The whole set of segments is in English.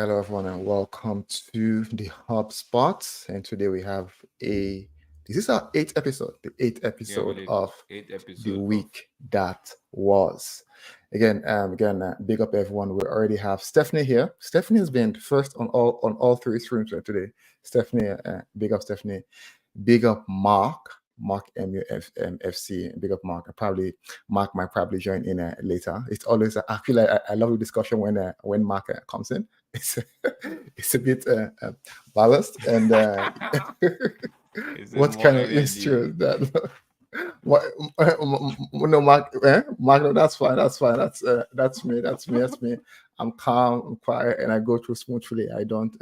Hello, everyone, and welcome to the HubSpot. And today we have this is our eighth episode, the eighth Yeah, I episode believe of eighth the episode of week that was. Again, big up everyone. We already have Stephanie here. Stephanie has been first on all three streams today. Stephanie, big up Stephanie. Big up Mark MUFC. Big up Mark. Mark might probably join in later. It's always I feel like I love the discussion when Mark comes in. It's it's a bit balanced and it's a what more kind of intro energy. is that? What? No, Mark. Mark, no, that's fine. That's fine. That's me. That's me. That's me. I'm calm. I'm quiet, and I go through smoothly. I don't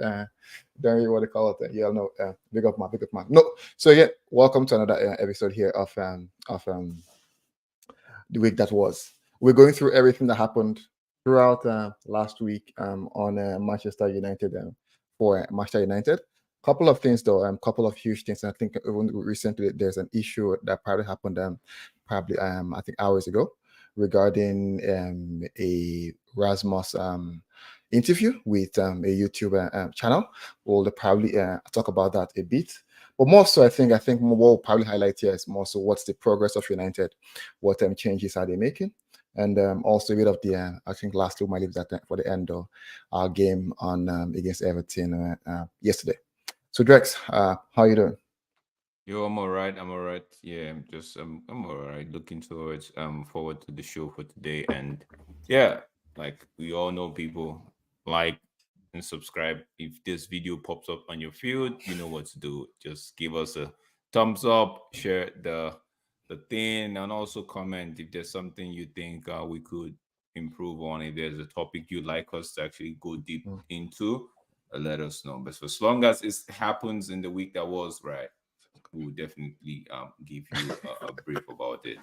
really what they call it. Yeah, no. Big up, Mark. Big up, Mark. No. So yeah, welcome to another episode here of the week that was. We're going through everything that happened throughout last week on Manchester United for Manchester United. Couple of things though, couple of huge things. I think even recently there's an issue that probably happened probably I think hours ago regarding a Rasmus interview with a YouTube channel. We'll probably talk about that a bit. But more so, I think what we'll probably highlight here is more so what's the progress of United, what changes are they making, and also a bit of the I think lastly we might leave that for the end of our game on against Everton yesterday. So Drex, how you doing? Yo, I'm all right. I'm all right. Yeah, I'm all right. Looking towards forward to the show for today, and yeah, like we all know, people like and subscribe. If this video pops up on your field, you know what to do. Just give us a thumbs up, share the thing, and also comment if there's something you think we could improve on. If there's a topic you'd like us to actually go deep Mm. into, let us know. But for as long as it happens in the week that was, right, we will definitely give you a brief about it.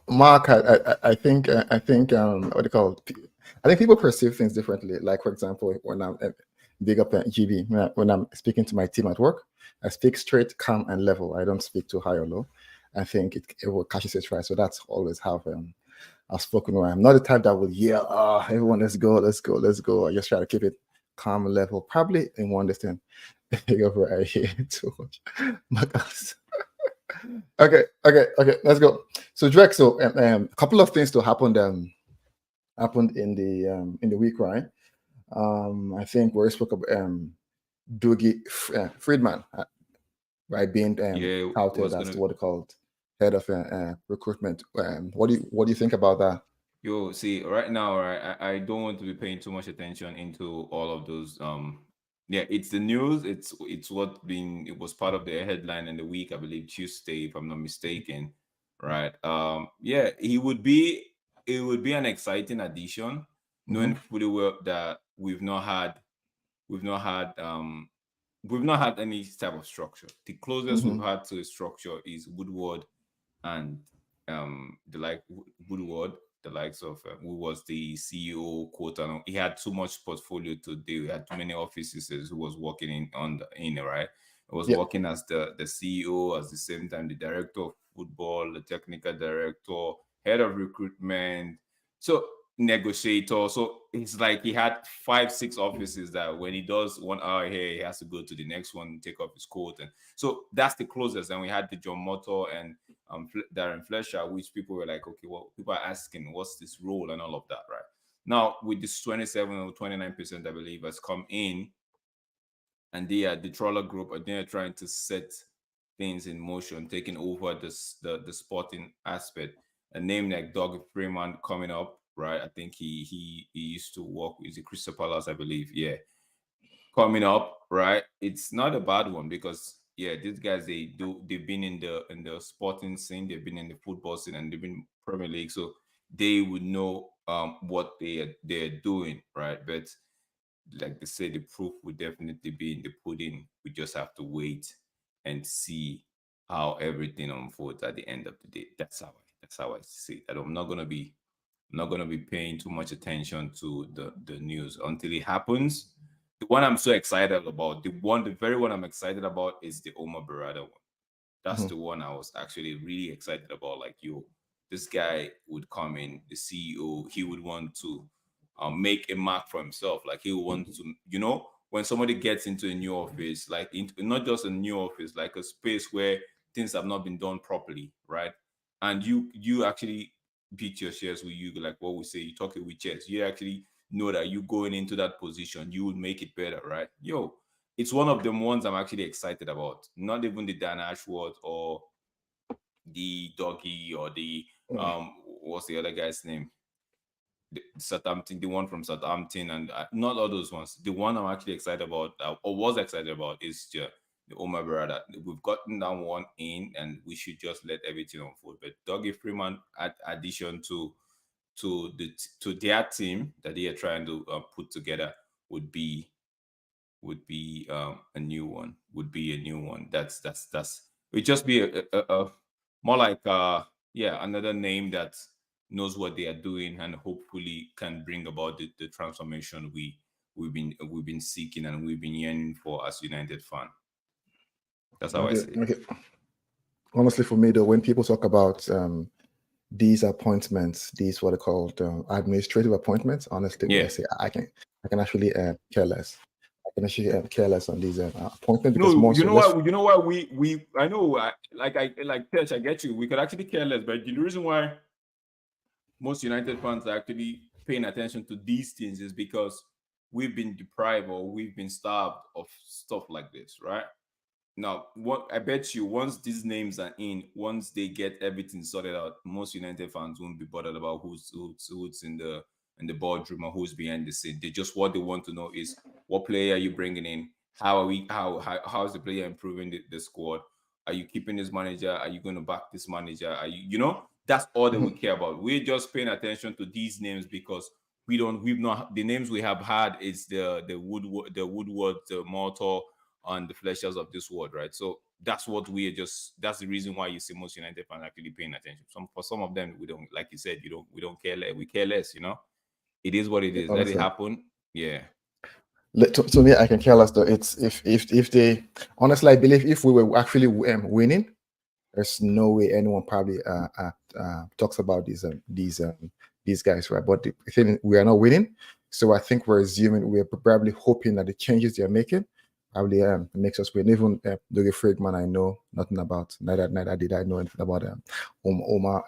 Mark, I think what do you call it? I think people perceive things differently. Like for example, when I'm big up at GB, when I'm speaking to my team at work, I speak straight, calm, and level. I don't speak too high or low. I think it will catches it right. So that's always how I've spoken. Where I'm not the type that will yell, "Oh, everyone, let's go, let's go, let's go." I just try to keep it calm, level. Probably in one understand. Big up right here too much. My gosh. Okay. Let's go. So Drake, so a couple of things to happened in the week, right? I think we spoke about Dougie Friedman, right, being Yeah, it touted was as gonna. the what they called head of recruitment. What do you think about that? Yo, see, right now, right, I don't want to be paying too much attention into all of those. Yeah, it's the news. It's what been. It was part of the headline in the week, I believe Tuesday, if I'm not mistaken. Right. Yeah, he would be. It would be an exciting addition, Hmm. knowing fully well that we've not had we've not had any type of structure. The closest we've Hmm. had to a structure is Woodward and Woodward, the likes of who was the CEO quote, and he had too much portfolio to do. He had too many offices who was working in right. He was Yeah. working as the CEO, at the same time the director of football, the technical director, head of recruitment. So negotiator. So it's like he had 5, 6 offices that when he does 1 hour here, he has to go to the next one, take off his coat. And so that's the closest. And we had the John Motto and Darren Flesher, which people were like, okay, well, people are asking what's this role and all of that, right? Now, with this 27 or 29%, I believe, has come in, and they are the Troller Group, and they're trying to set things in motion, taking over the sporting aspect. A name like Doug Freeman coming up, right? I think he used to work with the Crystal Palace, I believe. Yeah, coming up, right? It's not a bad one because yeah, these guys they've been in the sporting scene, they've been in the football scene, and they've been Premier League, so they would know what they're doing, right? But like they say, the proof will definitely be in the pudding. We just have to wait and see how everything unfolds at the end of the day. That's how I see it. And I'm not gonna be paying too much attention to the news until it happens. The one I'm so excited about, the very one I'm excited about is the Omar Barada one. That's Hmm. the one I was actually really excited about. Like, yo, this guy would come in, the CEO, he would want to make a mark for himself. Like he wants to, when somebody gets into a new office, like not just a new office, like a space where things have not been done properly, right? And you actually beat your chest with you, like what we say, you talk it with chest. You actually know that you going into that position, you would make it better, right? It's one of the ones I'm actually excited about. Not even the Dan Ashworth or the doggy or the what's the other guy's name? The Southampton, the one from Southampton, and not all those ones. The one I'm actually excited about, or was excited about, is the Omar Barada. We've gotten that one in, and we should just let everything unfold. But Dougie Freeman, addition to their team that they are trying to put together, would be a new one. Would be a new one. That's would just be a more like another name that knows what they are doing and hopefully can bring about the transformation we've been seeking and we've been yearning for as United fan. That's how I Okay, see it. okay. Honestly, for me though, when people talk about these appointments, these what are called administrative appointments, honestly, Yeah. I say I can actually care less. I can actually care less on these appointments because No, more so let's you know why we I know like Tesh, I get you. We could actually care less, but the reason why most United fans are actually paying attention to these things is because we've been deprived or we've been starved of stuff like this, right? Now, what I bet you, once these names are in, once they get everything sorted out, most United fans won't be bothered about who's in the boardroom or who's behind the scene. They just, what they want to know is, what player are you bringing in? How is the player improving the squad? Are you keeping this manager? Are you going to back this manager? Are that's all that we care about. We're just paying attention to these names because we've not, the names we have had is the Woodward, the Mortar, on the fleshers of this world, right? So that's what that's the reason why you see most United fans actually paying attention. For some of them, we don't, like you said, we don't care less. We care less, It is what it is. Let it honestly. happen. Yeah. To me, I can care less though. It's if they honestly, I believe if we were actually winning, there's no way anyone probably talks about these guys, right? But the thing we are not winning, so I think we're assuming we're probably hoping that the changes they're making probably makes us win. Even Dougie Freedman, I know nothing about. Neither did I know anything about Omar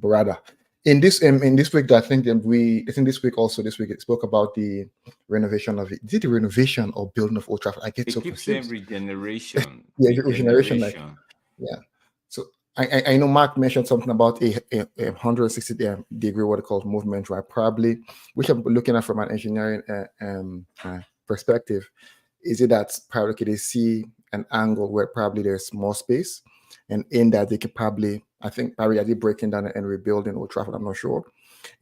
Barada. In this week, I think this week it spoke about the renovation of it. Is it the renovation or building of Old Trafford? I get It so keeps saying confused. regeneration. Yeah, regeneration, like yeah. So I know Mark mentioned something about a 160 degree what it calls movement, right? Probably, which I'm looking at from an engineering perspective. Is it that probably they see an angle where probably there's more space, and in that they could probably, I think probably I did breaking down and rebuilding Old Trafford. I'm not sure,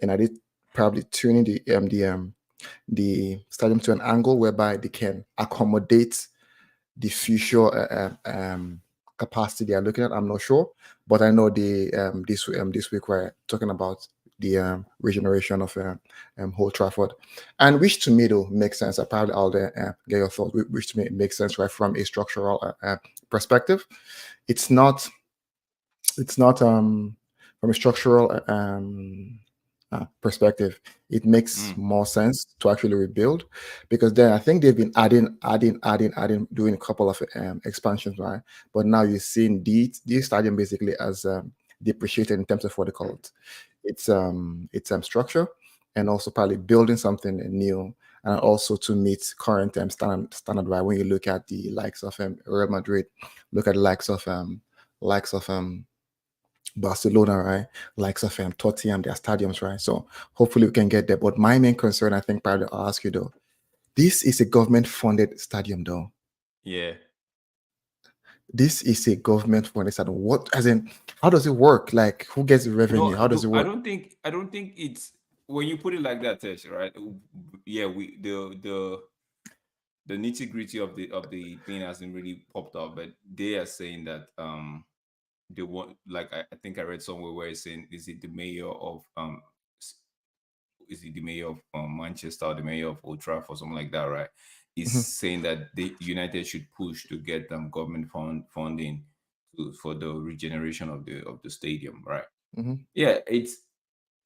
and I did probably tuning the stadium to an angle whereby they can accommodate the future capacity they are looking at. I'm not sure, but I know this week we're talking about the regeneration of Old Trafford, and which to me though makes sense. I probably I'll get your thoughts. Which to me makes sense, right, from a structural perspective. It's not from a structural perspective, it makes more sense to actually rebuild, because then I think they've been adding, doing a couple of expansions, right? But now you're seeing the stadium basically as depreciated in terms of what they call it. It's structure, and also probably building something new, and also to meet current standard, right? When you look at the likes of Real Madrid, look at the likes of Barcelona, right? Likes of Tottenham, their stadiums, right? So hopefully we can get there. But my main concern, I think, probably I'll ask you though, this is a government-funded stadium, though. Yeah. This is a government-funded stadium. What, as in, how does it work? Like, who gets the revenue? No, How does it I work? don't think it's, when you put it like that, Tesh, right? Yeah, we the nitty gritty of the thing hasn't really popped up, but they are saying that they want, like I think I read somewhere where it's saying, is it the mayor of Manchester, or the mayor of Old Trafford, or something like that, right? Is saying that the United should push to get government funding for the regeneration of the stadium, right? Mm-hmm. Yeah, it's,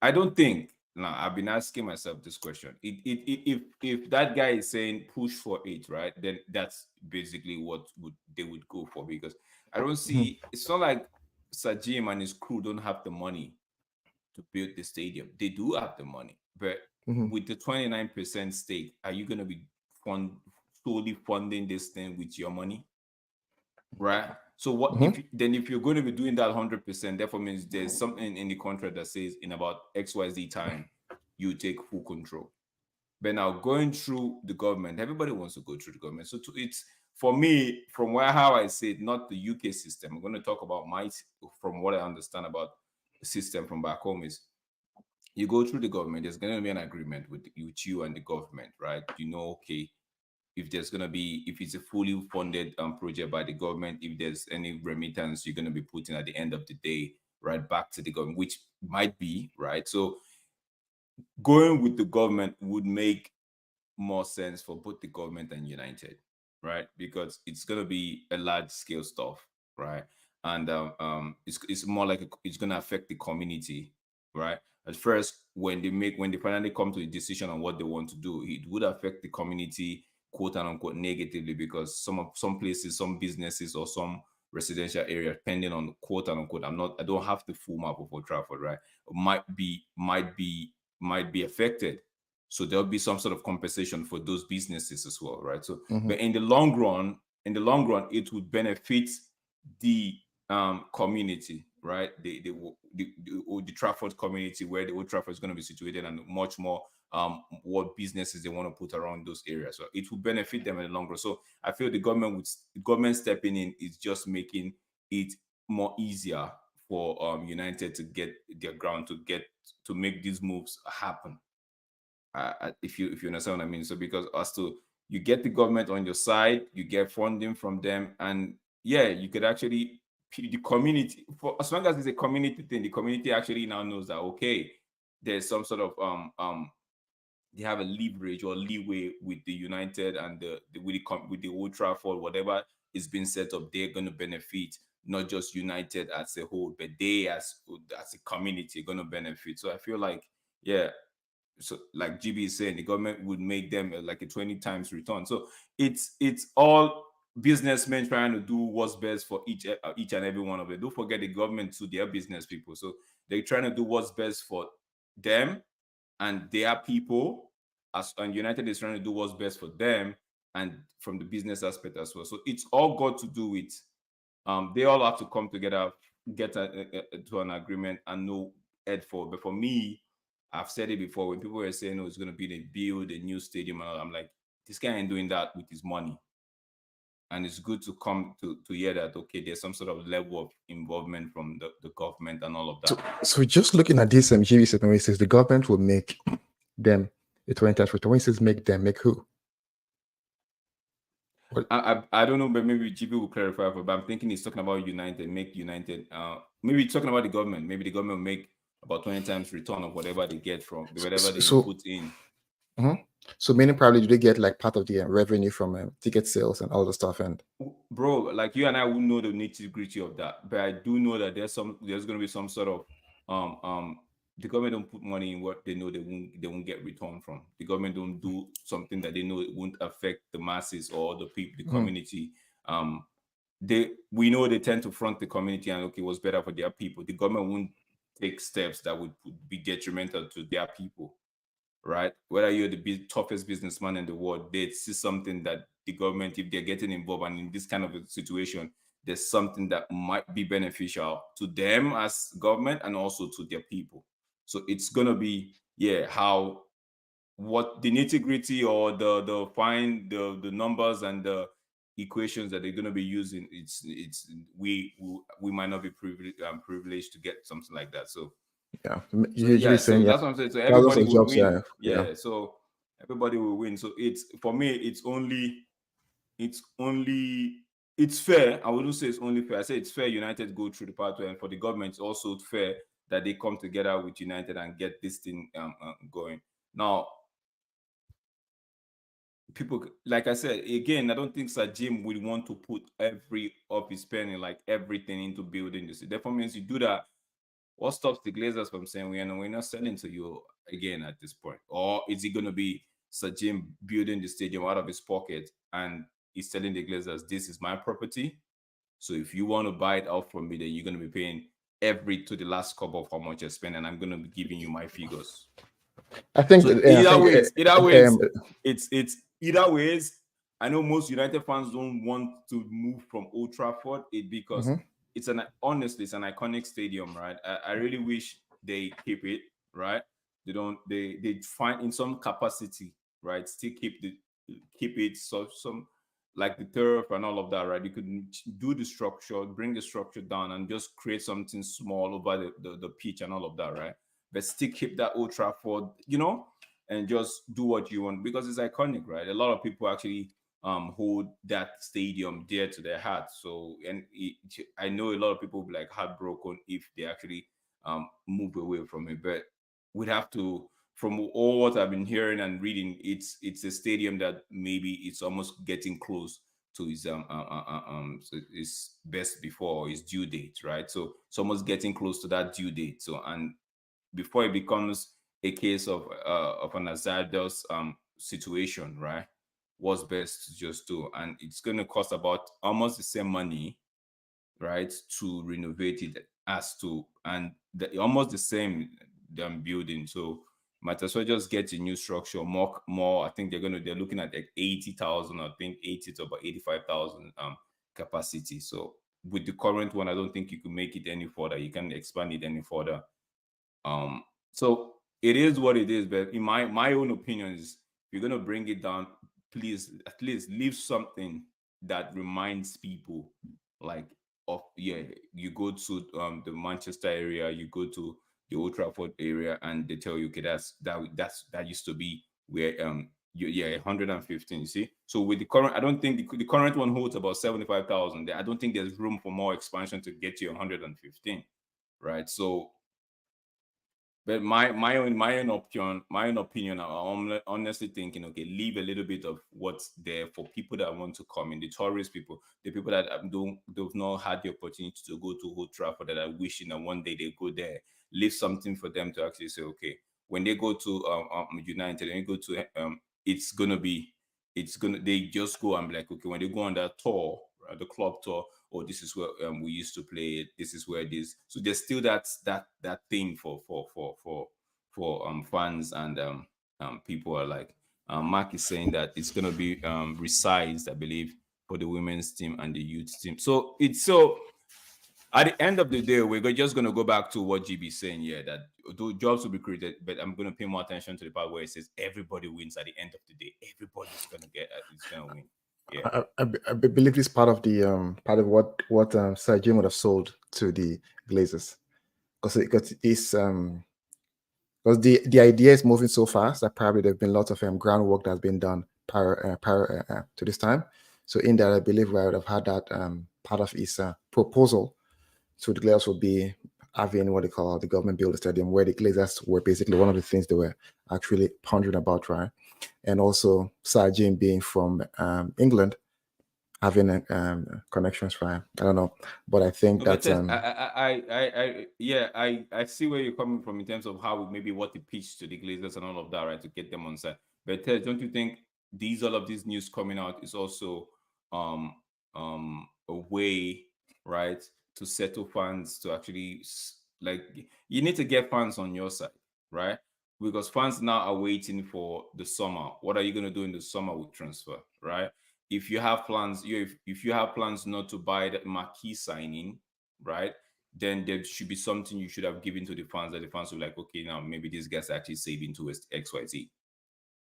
I don't think, now I've been asking myself this question. If that guy is saying push for it, right, then that's basically what they would go for, because I don't Mhm, see, it's not like Sajim and his crew don't have the money to build the stadium. They do have the money, but mhm, with the 29% stake, are you gonna be fund solely funding this thing with your money? Right. So what mhm. if you're going to be doing that 100%, therefore means there's something in the contract that says in about XYZ time you take full control. But now going through the government, everybody wants to go through the government. So it's, for me, from where how I see it, not the UK system. I'm going to talk about from what I understand about the system from back home is, you go through the government, there's going to be an agreement with you and the government, right? Okay, if there's going to be, if it's a fully funded project by the government, if there's any remittance you're going to be putting at the end of the day right back to the government, which might be right. So going with the government would make more sense for both the government and United, right? Because it's going to be a large scale stuff, right? And it's more like it's going to affect the community, right? At first, when they finally come to a decision on what they want to do, it would affect the community, quote and unquote, negatively, because some places, some businesses, or some residential area, depending on quote and unquote, I don't have the full map of Old Trafford, right? Might be affected, so there'll be some sort of compensation for those businesses as well, right? So, Mhm. but in the long run, it would benefit the community, right? The Trafford community, where the Old Trafford is going to be situated, and much more what businesses they want to put around those areas. So it will benefit them in the long run. So I feel the government stepping in is just making it more easier for United to get their ground, to make these moves happen. If you understand what I mean. So because as to, you get the government on your side, you get funding from them, and yeah, you could actually, the community, for as long as it's a community thing, the community actually now knows that, okay, there's some sort of they have a leverage or leeway with the United and with the Old Trafford, whatever is being set up, they're going to benefit, not just United as a whole, but they as a community are going to benefit. So I feel like, yeah, so like GB is saying, the government would make them like a 20 times return. So it's all businessmen trying to do what's best for each and every one of them. Don't forget the government to their business people. So they're trying to do what's best for them and their people, and United is trying to do what's best for them and from the business aspect as well. So it's all got to do with they all have to come together, get to an agreement, and know head forward. But for me, I've said it before, when people were saying, "Oh, it's going to be build a new stadium," and all, I'm like, this guy ain't doing that with his money. And it's good to come to hear that, okay, there's some sort of level of involvement from the government and all of So, that. so just looking at this GB statement, where it says the government will make them a 20 times return. When it says make them, make who? What? I don't know, but maybe GB will clarify. But I'm thinking he's talking about United, make United. Maybe he's talking about the government. Maybe the government will make about 20 times return of whatever they get from whatever they So, input in. mhm. So meaning probably do they get like part of the revenue from ticket sales and all the stuff? And Bro, like you and I will know the nitty gritty of that, but I do know that there's going to be some sort of the government don't put money in what they know they won't get return from. The government don't do something that they know it won't affect the masses or the people, the mhm, community. We know they tend to front the community and, okay, what's better for their people. The government won't take steps that would be detrimental to their people, right? Whether you're the toughest businessman in the world, they see something that the government, if they're getting involved, and in this kind of a situation, there's something that might be beneficial to them as government and also to their people. So it's gonna be, yeah, how, what the nitty gritty, or the find the numbers and the equations that they're going to be using. It's we might not be privileged to get something like that. So yeah, so you usually yeah, so saying yeah, that's what I'm saying. So thousands everybody of will jobs. win. Yeah, yeah. Yeah. So everybody will win. So it's, for me, it's fair. I wouldn't say it's only fair. I say it's fair United go through the pathway, and for the government, it's also fair that they come together with United and get this thing going. Now, people, like I said again, I don't think Sir Jim would want to put every of his spending, like everything, into building this. It therefore means you do that, What stops the Glazers from saying we're not selling to you again at this point? Or is it going to be Sajim building the stadium out of his pocket and he's telling the Glazers, this is my property. So if you want to buy it out from me, then you're going to be paying every to the last cup of how much you spend, and I'm going to be giving you my figures. I think so either ways, it's either ways. I know most United fans don't want to move from Old Trafford because it's honestly it's an iconic stadium, right? I really wish they keep it, right? They find in some capacity, right? Still keep it so some like the turf and all of that, right? You could do the structure, bring the structure down, and just create something small over the pitch and all of that, right? But still keep that Old Trafford, and just do what you want because it's iconic, right? A lot of people actually hold that stadium dear to their heart. So, and I know a lot of people will be like heartbroken if they actually move away from it. But we'd have to, from all what I've been hearing and reading, it's a stadium that maybe it's almost getting close to his best before his due date, right? So it's almost getting close to that due date. So, and before it becomes a case of an hazardous situation, right? What's best to just do, and it's going to cost about almost the same money, right, to renovate it as to, and almost the same building. So might as well just get a new structure, more. I think they're looking at like 80,000, I think 80 to about 85,000 capacity. So with the current one, I don't think you can make it any further. You can expand it any further. So it is what it is. But in my own opinion is, if you're gonna bring it down, please at least leave something that reminds people, like, of, yeah, you go to the Manchester area, you go to the Old Trafford area, and they tell you, okay, that used to be where 115. You see, so with the current, I don't think the current one holds about 75,000. I don't think there's room for more expansion to get you 115, right? So, but my own opinion, I'm honestly thinking, okay, leave a little bit of what's there for people that want to come in, the tourist people, the people that they've not had the opportunity to go to Old Trafford, that are wishing that one day they go there. Leave something for them to actually say, okay, when they go to United, and they go to they just go and be like, okay, when they go on that tour, the club tour, or this is where we used to play. This is where it is. So there's still that thing for fans, and people are like, Mark is saying that it's gonna be resized, I believe, for the women's team and the youth team. So at the end of the day, we're just going to go back to what GB is saying here, that jobs will be created, but I'm going to pay more attention to the part where it says everybody wins at the end of the day. Everybody's going to win. Yeah. I believe this part of the part of what Sir Jim would have sold to the Glazers, because it's because the idea is moving so fast that probably there's been lots of groundwork that's been done prior to this time. So in that, I believe I would have had that part of his proposal to the Glazers would be having what they call the government build a stadium, where the Glazers were basically one of the things they were actually pondering about, right? And also Sir Jim being from England, having connections, right? I don't know, but I think that's I see where you're coming from in terms of how maybe what the pitch to the Glazers and all of that, right, to get them on side. But Ted, don't you think all of these news coming out is also a way, right, to settle fans, to actually, like, you need to get fans on your side, right? Because fans now are waiting for the summer. What are you going to do in the summer with transfer, right? If you have plans, if you have plans not to buy that marquee signing, right, then there should be something you should have given to the fans, that the fans will be like, okay, now maybe these guys are actually saving towards XYZ.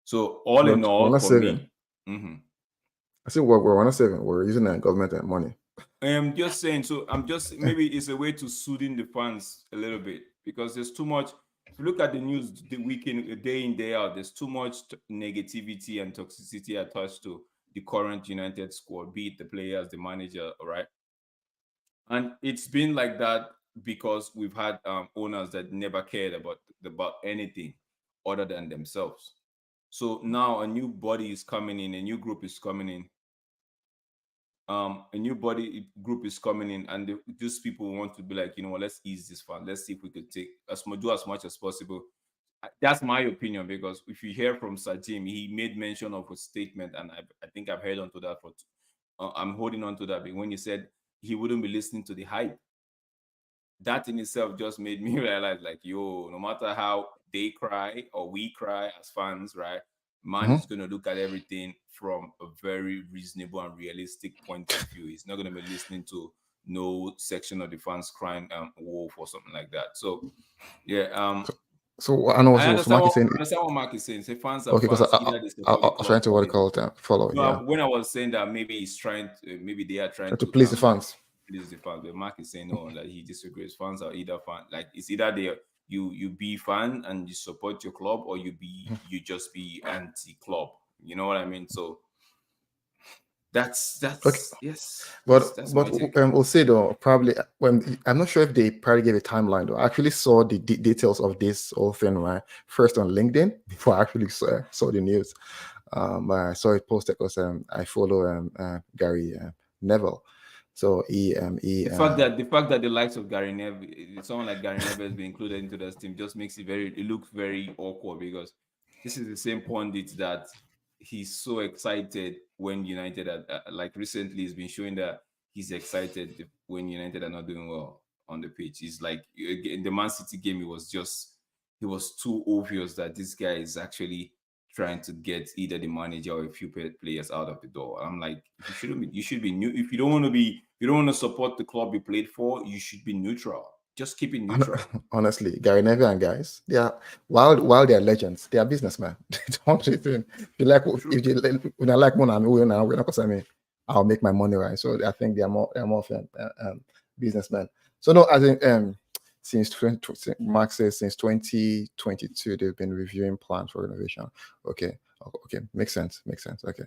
So all in all, for me, I see we're not saving. We're using the government money. I'm just saying. So I'm just, maybe it's a way to soothing the fans a little bit, because there's too much. If you look at the news, the weekend, day in, day out, there's too much negativity and toxicity attached to the current United squad, be it the players, the manager, right? And it's been like that because we've had owners that never cared about anything other than themselves. So now a new body is coming in, a new group is coming in, a new body group is coming in, and these people want to be like, you know what, let's ease this fun. Let's see if we could take do as much as possible. That's my opinion, because if you hear from Sir Jim, he made mention of a statement, and I think I've held on to that I'm holding on to that. But when he said he wouldn't be listening to the hype, that in itself just made me realize, like, yo, no matter how they cry or we cry as fans, right? Man is going to look at everything from a very reasonable and realistic point of view. He's not going to be listening to no section of the fans crying wolf or something like that. So, yeah. So I know. I So understand, Mark is saying. I understand what Mark is saying. Say fans are Okay, because fans. Either they I support the was trying club to or what they they call don't. it follow. No, Yeah, when I was saying that maybe he's trying to, maybe they are trying try to to please the fans. please the fans. But Mark is saying no, that he disagrees. Fans are either fan, like it's either they you be fan and you support your club, or you just be anti-club. You know what I mean? So that's Okay. yes. But That's my take. we'll say though, probably when I'm not sure if they probably gave a timeline though. I actually saw the details of this whole thing right first on LinkedIn before I actually saw the news. I saw it posted because I follow Gary Neville, so The fact that the likes of Gary Neville, someone like Gary Neville, has been included into this team just makes it looks very awkward, because this is the same pundit that he's so excited when United are, like recently he's been showing that he's excited when United are not doing well on the pitch. He's like, in the Man City game, it was too obvious that this guy is actually trying to get either the manager or a few players out of the door. I'm like, you should be new. If you don't want to support the club you played for, you should be neutral. Just keep it neutral. Honestly, Gary Neville and guys, they are while they are legends, they are businessmen. Don't you think? If you like, if you when I like money, we're not because I mean, I'll make my money right. So I think they are more of businessmen. So no, I think since Mark says since 2022 they've been reviewing plans for renovation. Okay, makes sense. Okay,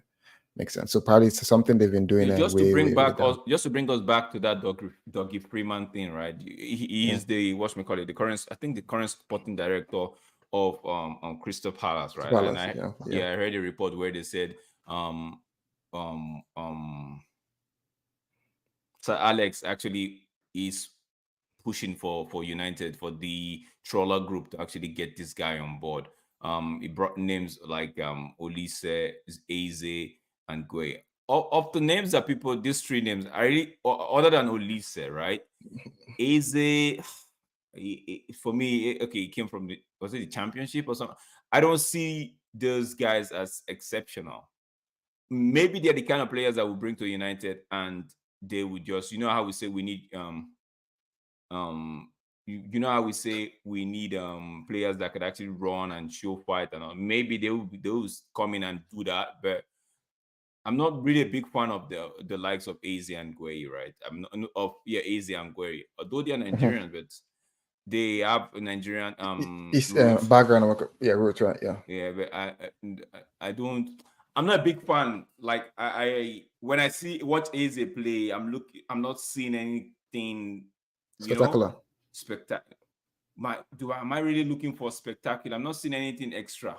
makes sense. So probably it's something they've been doing. Just to bring us back to that Dougie Freeman thing, right? He is the the current, I think the current sporting director of Crystal Palace, right? Palace, and I heard a report where they said Sir Alex actually is pushing for United, for the Troller Group to actually get this guy on board. He brought names like Olise, Eze, and Gueye. Of the names that people, these three names are really, other than Olise, right? Eze, for me, okay, he came from was it the Championship or something? I don't see those guys as exceptional. Maybe they're the kind of players that will bring to United, and they would just, you know how we say we need you know how we say we need players that could actually run and show fight and all. Maybe they will come in and do that, but I'm not really a big fan of the likes of Eze and Gueye, right? I'm not of Eze and Gueye, although they are Nigerians, but they have a Nigerian background. Roots, right? Yeah, but I'm not a big fan. Like I when I watch Eze play, I'm not seeing anything spectacular. Spectacular. Am I really looking for spectacular? I'm not seeing anything extra.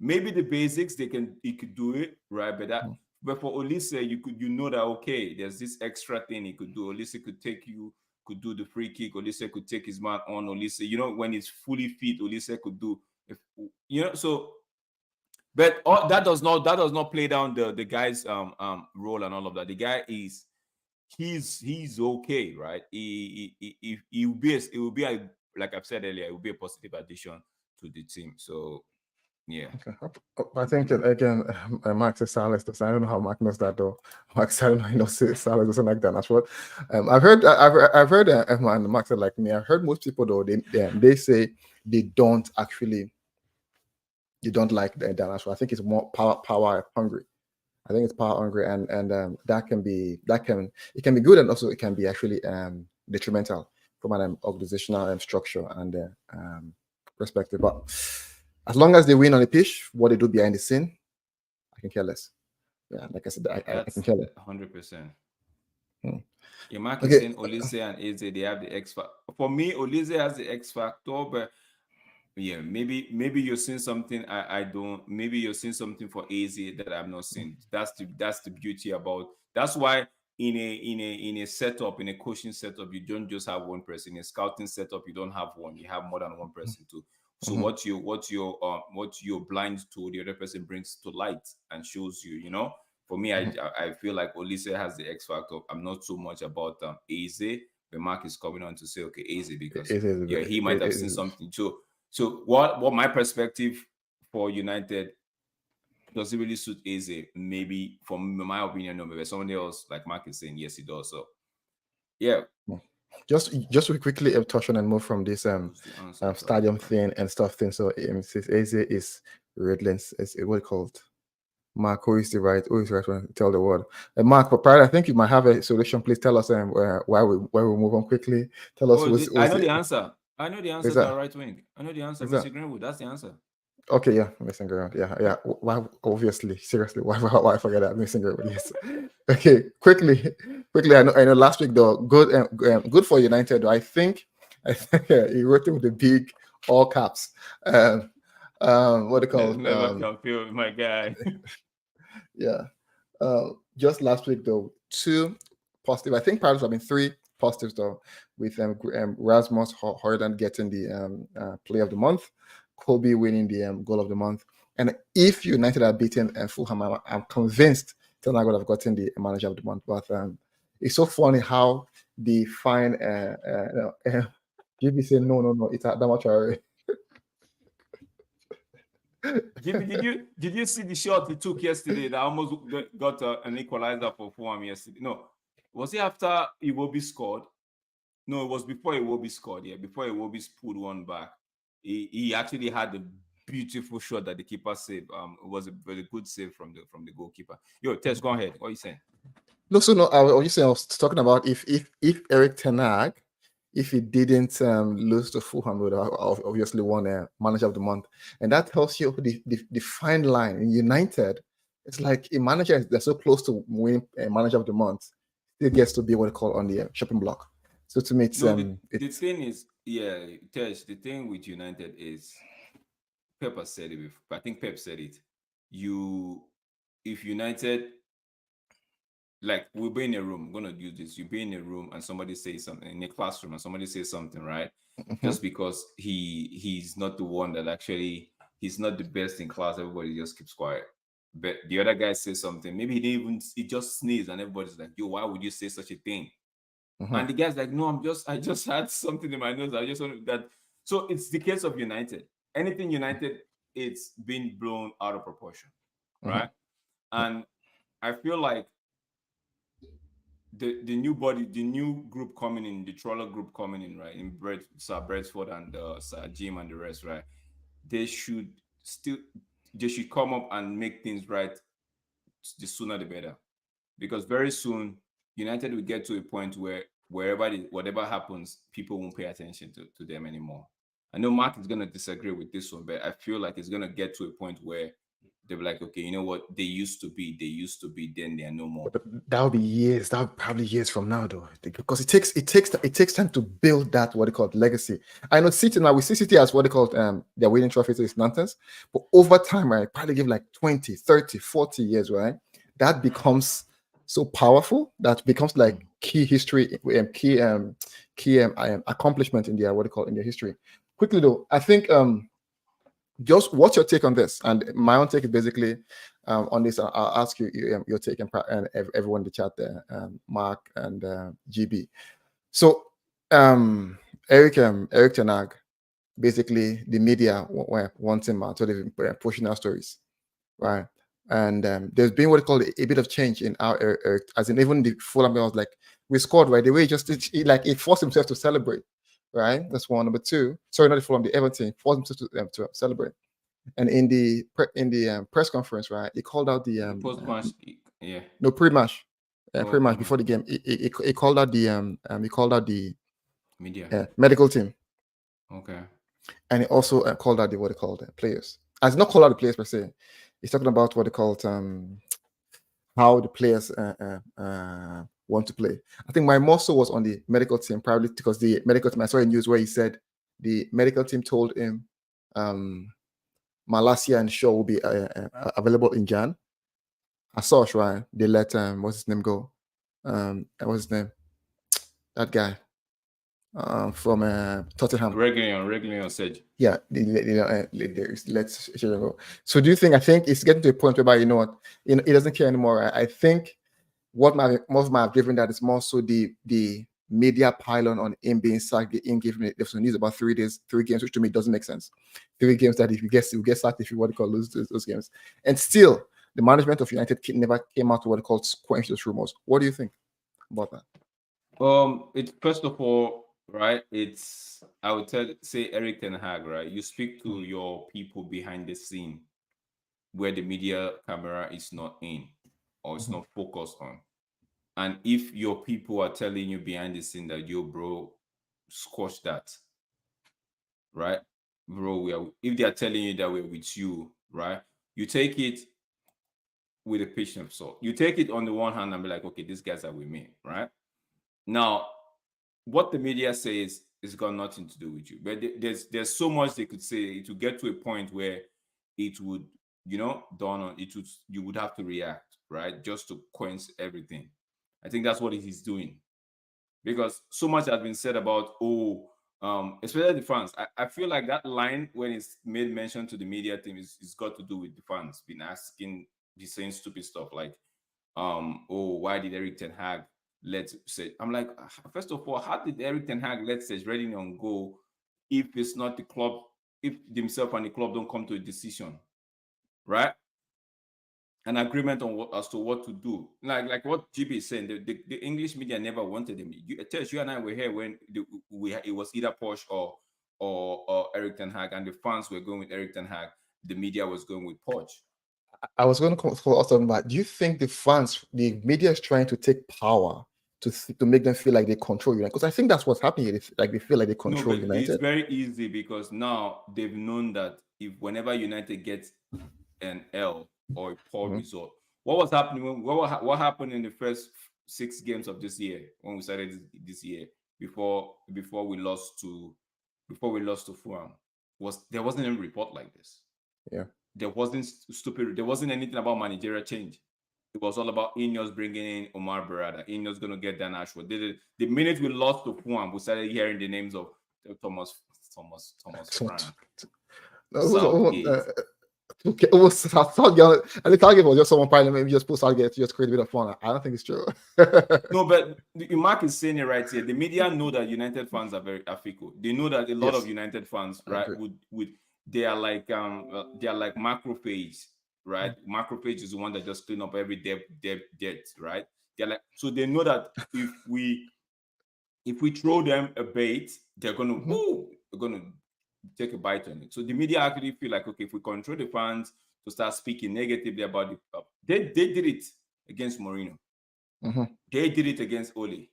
Maybe the basics he could do it, right? But for Olise, you know that okay, there's this extra thing he could do. Olise could do the free kick. Olise could take his man on. Olise, when he's fully fit, Olise could do so. But that does not play down the guy's role and all of that. The guy he's okay, right? It will be like I've said earlier, it will be a positive addition to the team. So yeah. Okay. I think that again, Mark says Salas does. I don't know how Mark knows that though. Mark said, I don't know, Salas doesn't like that. That's what I've heard. I've heard, and Mark said like me. I've heard most people though. They say they don't like the Danash. I think it's more power hungry. I think it's power hungry, and it can be good, and also it can be actually detrimental from an organizational structure and perspective. But as long as they win on the pitch, what they do behind the scene, I can care less. Yeah, like I said, I can care less. 100%. Yeah, Mark is saying Olise and Eze, they have the X factor. For me, Olise has the X factor, but Yeah, maybe you're seeing something I don't. Maybe you're seeing something for AZ that I'm not seeing. That's the beauty about. That's why in a setup, in a coaching setup, you don't just have one person. In a scouting setup, you don't have one. You have more than one person too. So Mhm. what you're blind to, the other person brings to light and shows you. For me, I feel like Olise has the X factor. I'm not so much about AZ. The Mark is coming on to say, okay, AZ, because It is. yeah, he might have It seen is. something too. So what my perspective for United, does it really suit Eze? Maybe from my opinion, no. Maybe somebody else, like Mark is saying, yes, it does. So yeah, Just to quickly touch on and move from this what's the answer? stadium thing and stuff thing. So since Eze is Redlands, is what it called? Mark, who is the right one? Tell the world. Mark, but prior, I think you might have a solution. Please tell us why we move on quickly. Tell us Oh, I know the answer. I know the is answer to that our right wing. I know the answer, is that Mr. Greenwood. That's the answer. okay? Yeah, missing ground. Yeah. Why? Obviously, seriously, why I forget that missing ground? Yes. Okay, quickly. I know. Last week though, good for United. Though I think he wrote it with the big all caps. What they call Never can feel my guy. yeah. Just last week though, two positive. I think perhaps have been three positives though, with Rasmus Højlund getting the Player of the Month, Kobe winning the Goal of the Month, and if United are beaten and Fulham, I'm convinced Ten Hag would have gotten the Manager of the Month. But it's so funny how the fine GB say no, it's that much already. Jimmy, did you see the shot he took yesterday that almost got an equalizer for Fulham yesterday? No, was it after Iwobi scored? No, it was before Iwobi scored. Yeah, before Iwobi pulled one back, he actually had a beautiful shot that the keeper saved. It was a very good save from the goalkeeper. Yo, Tess, go ahead. What are you saying? No. I was talking about if Eric Ten Hag, if he didn't lose to Fulham, would have obviously won a Manager of the Month, and that tells you the fine line in United. It's like a manager they're so close to winning a Manager of the Month, still gets to be what they call on the shopping block. So to me, No, the thing is, yeah, Tess, the thing with United is Pep has said it before. I think Pep said it. If United, like, we'll be in a room, I'm gonna do this. You'll be in a room and somebody says something in a classroom and somebody says something, right? Just because he's not the one that actually he's not the best in class, everybody just keeps quiet. But the other guy says something, maybe he just sneezed and everybody's like, yo, why would you say such a thing? And the guy's like, no, I just had something in my nose. I just wanted that. So it's the case of United. Anything United, it's been blown out of proportion, right? And I feel like the new group coming in, the Troller group coming in, right? In Sir Bradford and Sir Jim and the rest, right? They should still they should come up and make things right. The sooner the better, because very soon United will get to a point where whatever happens, people won't pay attention to them anymore. I know Mark is gonna disagree with this one, but I feel like it's gonna get to a point where they'll be like, okay, you know what? They used to be, then they are no more. But that would be years. That would probably years from now, though, because it takes time to build that what they call legacy. I know City now. We see City as what they call their winning trophy is nonsense, but over time, right, probably give like 20, 30, 40 years, right? That becomes so powerful that becomes like key history, key accomplishment in their what they call in their history. Quickly though, I think just what's your take on this? And my own take is basically on this. I'll ask you your take and everyone in the chat there, Mark and GB. So Eric Ten Hag, basically the media were wanting him, so they've been pushing our stories, right? And there's been what they call a bit of change in our Eric, as in even the Fulham was like we scored right the way he forced himself to celebrate. Right, that's one. Number two, sorry, not the Fulham, the Everton forced himself to celebrate. And in the press conference, right, he called out the Post match, yeah. no pre-match, pre-match Okay. before the game. He called out the Media. medical team, Okay. and he also called out the what they called players. As not called out the players per se, he's talking about what they called how the players want to play. I think my muscle was on the medical team, probably because the medical team. I saw a news where he said the medical team told him Malacia and Shaw will be available in Jan. As such, right? They let what's his name go? What's his name? That guy from Tottenham. Reguilón said. Yeah, let's go. So do you think? I think it's getting to a point whereby you know what, it doesn't care anymore. I think what most might have driven that is more so the media pylon on him being sacked, in giving it there's news about 3 games, which to me doesn't make sense. 3 games that if you get sacked, if you what they call lose those games, and still the management of United never came out to what they call quench those rumors. What do you think about that? It's first of all, right, it's I would say Erik ten Hag, right? You speak to your people behind the scene where the media camera is not in or it's not focused on. And if your people are telling you behind the scene that yo, bro, squash that, right? Bro, if they are telling you that we're with you, right? You take it with a pinch of salt. You take it on the one hand and be like, okay, these guys are with me, right? Now, what the media says has got nothing to do with you. But there's so much they could say to get to a point where it would, dawn on it would, you would have to react, right? Just to quench everything. I think that's what he's doing. Because so much has been said about, especially the fans. I feel like that line when it's made mention to the media team is got to do with the fans been asking, be saying stupid stuff like, why did Erik ten Hag I'm like, first of all, how did Erik ten Hag let Serge Reguilón go if it's not the club, if himself and the club don't come to a decision, right? An agreement on as to what to do. Like what GB is saying, the English media never wanted him. You and I were here when it was either Poch or Erik ten Hag, and the fans were going with Erik ten Hag. The media was going with Poch. I was going to call also about. Do you think the media is trying to take power to make them feel like they control United? Because I think that's what's happening. Like they feel like they control United. It's very easy because now they've known that whenever United gets an L or a poor result, what was happening? What happened in the first 6 games of this year when we started this year before we lost to Fulham? There wasn't any report like this. Yeah. There wasn't stupid. There wasn't anything about managerial change. It was all about Ineos bringing in Omar Berrada. Ineos going to get Dan Ashworth. The minute we lost to Fulham, we started hearing the names of Thomas Frank. Okay, the target was just someone probably maybe just put Southgate to just create a bit of fun. I don't think it's true. No, but Mark is saying it right here. The media know that United fans are very fickle. They know that a lot of United fans, right, they are like macrophage, right? Macrophage is the one that just clean up every debt, right? They're like, so they know that if we throw them a bait, they're gonna take a bite on it. So the media actually feel like, okay, if we control the fans to start speaking negatively about the club, they did it against Mourinho. They did it against Ole.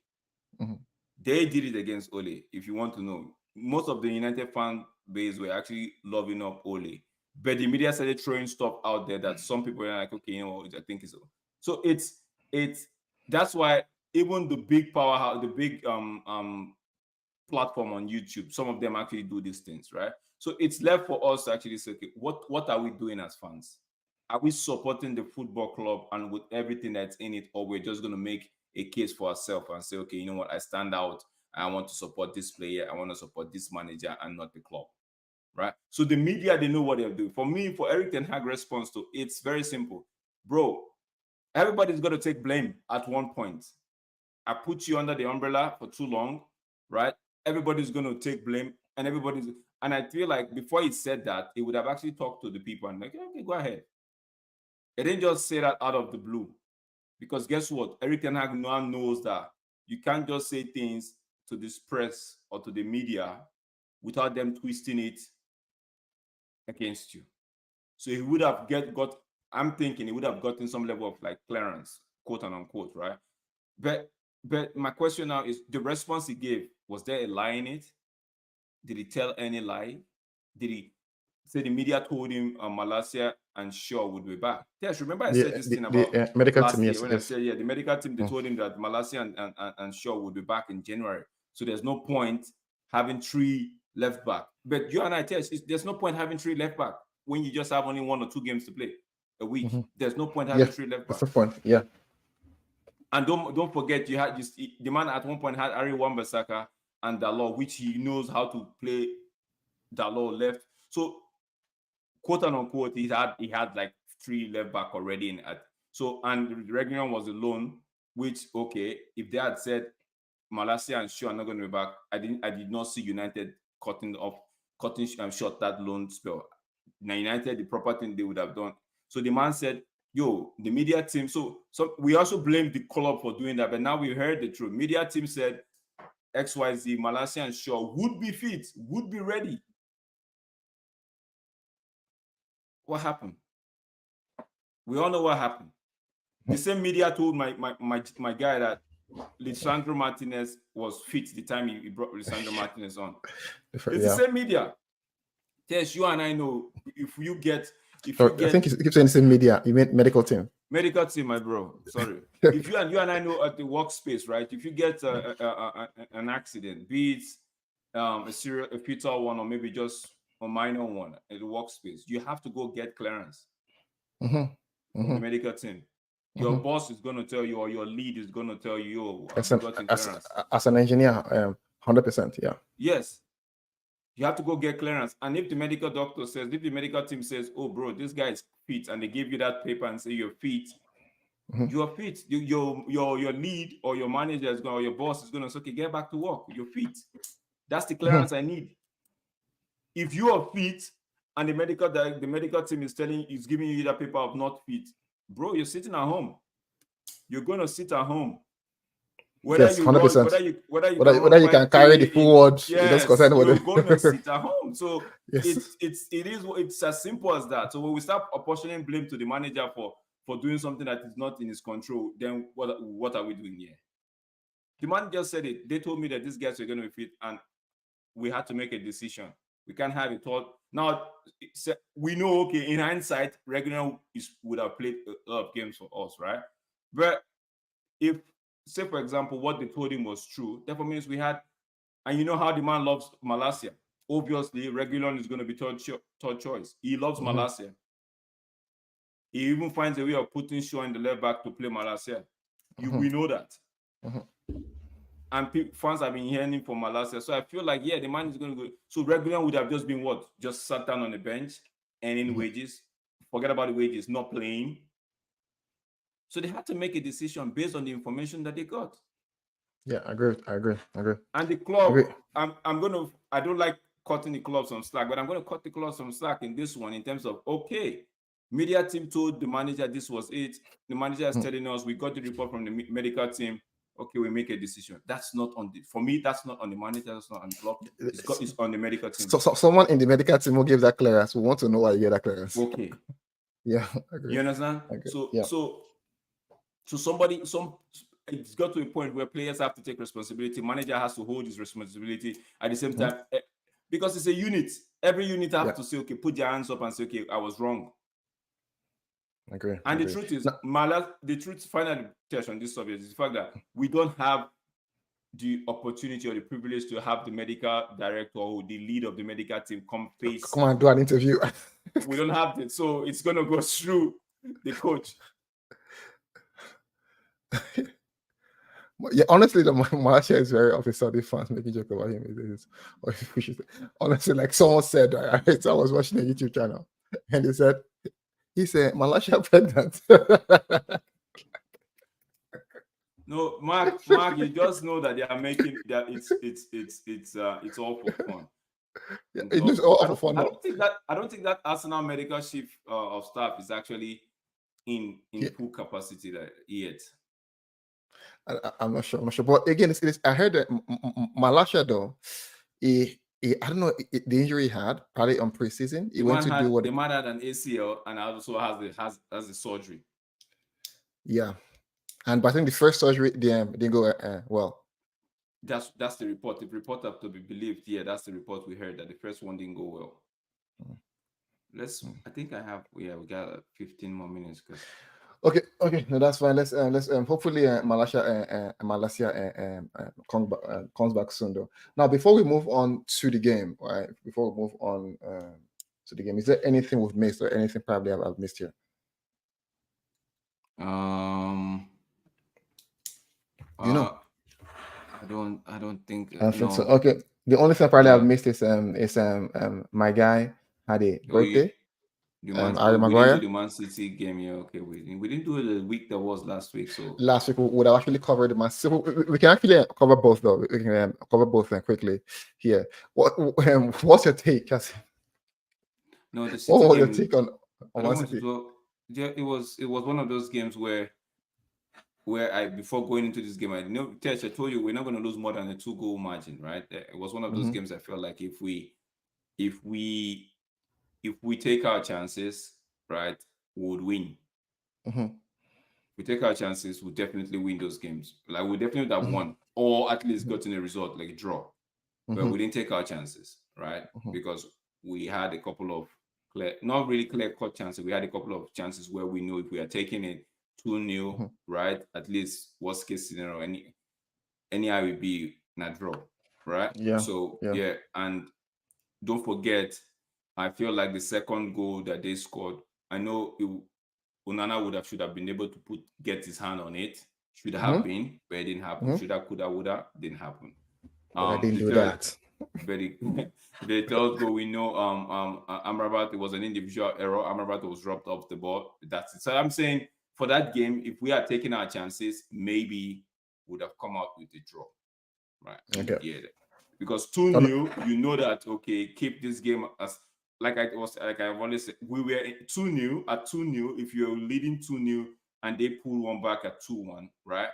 They did it against Ole. If you want to know, most of the United fan base were actually loving up Ole, but the media started throwing stuff out there that some people are like, okay, I think it's so. It's that's why even the big powerhouse, the big platform on YouTube, some of them actually do these things, right? So it's left for us to actually say, okay, what are we doing as fans? Are we supporting the football club and with everything that's in it, or we're just going to make a case for ourselves and say, okay, you know what, I stand out, I want to support this player, I want to support this manager and not the club, right? So the media, they know what they're doing. For me, for Erik ten Hag response to it's very simple. Bro, everybody's got to take blame at one point. I put you under the umbrella for too long, right? Everybody's going to take blame and I feel like before he said that, he would have actually talked to the people and like, okay, go ahead. It didn't just say that out of the blue. Because guess what? Erik ten Hag now knows that you can't just say things to this press or to the media without them twisting it against you. So he would have I'm thinking he would have gotten some level of like clearance, quote and unquote, right? But my question now is the response he gave, was there a lie in it? Did he tell any lie? Did he say the media told him Malacia and Shaw would be back? Yes, remember I said this thing about medical last team, year when I said, the medical team, they told him that Malacia and Shaw would be back in January. So there's no point having 3 left back. But you and I tell us, there's no point having 3 left back when you just have only 1 or 2 games to play a week. There's no point having 3 left back. That's the point. Yeah. And don't forget, the man at one point had Ari Wan-Bissaka and Dalot, which he knows how to play Dalot left. So quote unquote, he had like 3 left back already in at. So and Reguilon was alone, which okay, if they had said Malacia and Shaw are not going to be back, I did not see United cutting short that loan spell. Now United, the proper thing they would have done. So the man said, yo, the media team. So we also blame the club for doing that, but now we heard the truth. Media team said XYZ, Malacia and Shaw would be fit, would be ready. What happened? We all know what happened. The same media told my guy that Lisandro Martinez was fit the time he brought Lisandro Martinez on. It's the same media. Yes, you and I know I think you keep saying the same media. You mean medical team? Medical team, my bro. Sorry. If you and I know at the workspace, right? If you get an accident, be it a fatal one or maybe just a minor one at the workspace, you have to go get clearance from the medical team. Your boss is going to tell you, or your lead is going to tell you, as an engineer, 100%, yeah. Yes. You have to go get clearance. And if the medical team says, oh, bro, this guy is fit, and they give you that paper and say you're fit, you're fit. Your lead or your manager or your boss is going to say, okay, get back to work. You're fit. That's the clearance I need. If you are fit and the medical team is giving you that paper of not fit, bro, you're sitting at home. You're going to sit at home. Whether you 100%. Whether you can carry the forward, yes, you're going to sit at home. So it's as simple as that. So when we start apportioning blame to the manager for doing something that is not in his control, then what are we doing here? The manager said it. They told me that these guys were going to be fit, and we had to make a decision. We can't have it all. Now, we know, okay, in hindsight, Reguilon would have played a lot of games for us, right? But if, say, for example, what they told him was true, therefore means we had, and you know how the man loves Malacia. Obviously, Reguilon is going to be third choice. He loves Malacia. He even finds a way of putting Shaw in the left back to play Malacia. We know that. And fans have been hearing from Malacia. So I feel like, the man is going to go. So Reguilon would have just been what? Just sat down on the bench, earning wages. Forget about the wages, not playing. So they had to make a decision based on the information that they got. Yeah, I agree. And the club, I don't like cutting the club some slack, but I'm going to cut the club some slack in this one in terms of, okay, media team told the manager this was it. The manager is telling us, we got the report from the medical team. Okay, we make a decision. That's not for me, that's not on the manager, that's not on the club. It's on the medical team. So someone in the medical team will give that clearance. We want to know why you get that clearance. Okay. Yeah, I agree. You understand? So somebody, it's got to a point where players have to take responsibility. Manager has to hold his responsibility at the same time, because it's a unit. Every unit has to say, okay, put your hands up and say, okay, I was wrong. I agree. And the truth is, the truth, final touch on this subject is the fact that we don't have the opportunity or the privilege to have the medical director or the lead of the medical team come and do an interview. We don't have it, so it's going to go through the coach. Yeah, honestly, the Malacia is very of a Saudi fans making joke about him. Honestly, like someone said, I was watching a YouTube channel, and he said, Malacia pregnant. No, Mark, you just know that they are making that it's all for fun. Yeah, it's all for fun. I don't think that Arsenal medical chief of staff is actually in full capacity yet. I'm not sure. But again, I heard that Malacia though, I don't know the injury he had probably on preseason. He went to do what the man had an ACL and also has the surgery. Yeah, but I think the first surgery didn't go well. That's the report. The report have to be believed. Yeah, that's the report we heard that the first one didn't go well. I think we got 15 more minutes. Okay, no, that's fine. Let's hopefully Malaysia comes back soon though. Now, before we move on to the game, right? Before we move on to the game, is there anything we've missed or anything probably I've missed here? You know, I don't think. I think so. No. Okay, the only thing probably I've Yeah. missed is my guy had a Oh, yeah. birthday. Harry We didn't do Maguire. the Man City game. Yeah. Okay. We didn't do it the week that was last week. So Last week we would have actually covered the Man City. We can actually cover both though. We can cover both quickly here. What's your take, Cassie? no, the What City was your game. take on I Man don't want to City? do. Yeah, it was one of those games where I before going into this game, I know Tesh, I told you we're not going to lose more than a 2-goal margin, right? It was one of those games I felt like if we take our chances, right, we would win. Mm-hmm. We take our chances, we'll definitely win those games. Like we definitely have won, or at least gotten a result like a draw. But we didn't take our chances, right? Because we had a couple of not really clear-cut chances. We had a couple of chances where we know if we are taking it 2-0, right? At least worst case scenario, any I will be in a draw, right? Yeah. So yeah, and don't forget, I feel like the second goal that they scored, I know Onana should have been able to get his hand on it. Should have been, but it didn't happen. Shoulda, coulda, woulda, didn't happen. But I didn't the do third, that. Very the third goal, we know Amrabat, it was an individual error. Amrabat was dropped off the ball. That's it. So I'm saying for that game, if we had taken our chances, maybe would have come out with a draw. Right. Okay. Yeah. Because 2-0, you know that okay, keep this game as like I've always said, we were 2-0 at 2-0. If you're leading 2-0 and they pull one back at 2-1, right?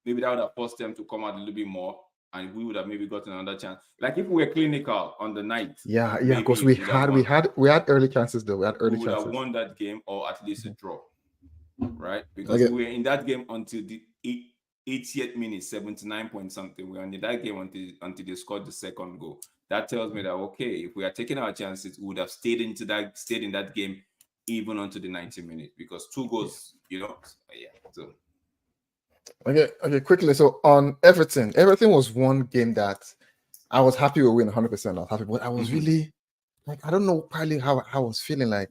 Maybe that would have forced them to come out a little bit more, and we would have maybe gotten another chance. Like if we were clinical on the night, yeah, because we had early chances though. We would have won that game or at least a draw, right? Because we were in that game until the 80th minute, 79 point something. We were in that game until they scored the second goal. That tells me that okay, if we are taking our chances, we would have stayed in that game even until the 90 minutes because 2 goals, yeah. So okay, quickly. So on Everton was one game that I was happy we win 100%. I was happy, but I was really like I don't know probably how I was feeling like.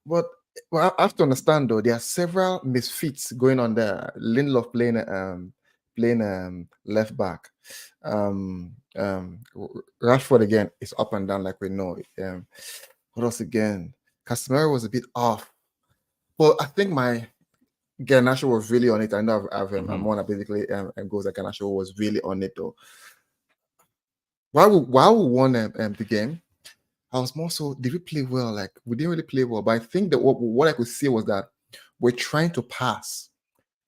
But well, I have to understand though, there are several misfits going on there. Lindelof playing left back. Rashford again is up and down like we know. What else again? Casemiro was a bit off. Well, I think my Garnacho was really on it. I know I'm one that basically goes that Garnacho was really on it though. While we won the game, I was more so, did we play well? Like, we didn't really play well. But I think that what I could see was that we're trying to pass.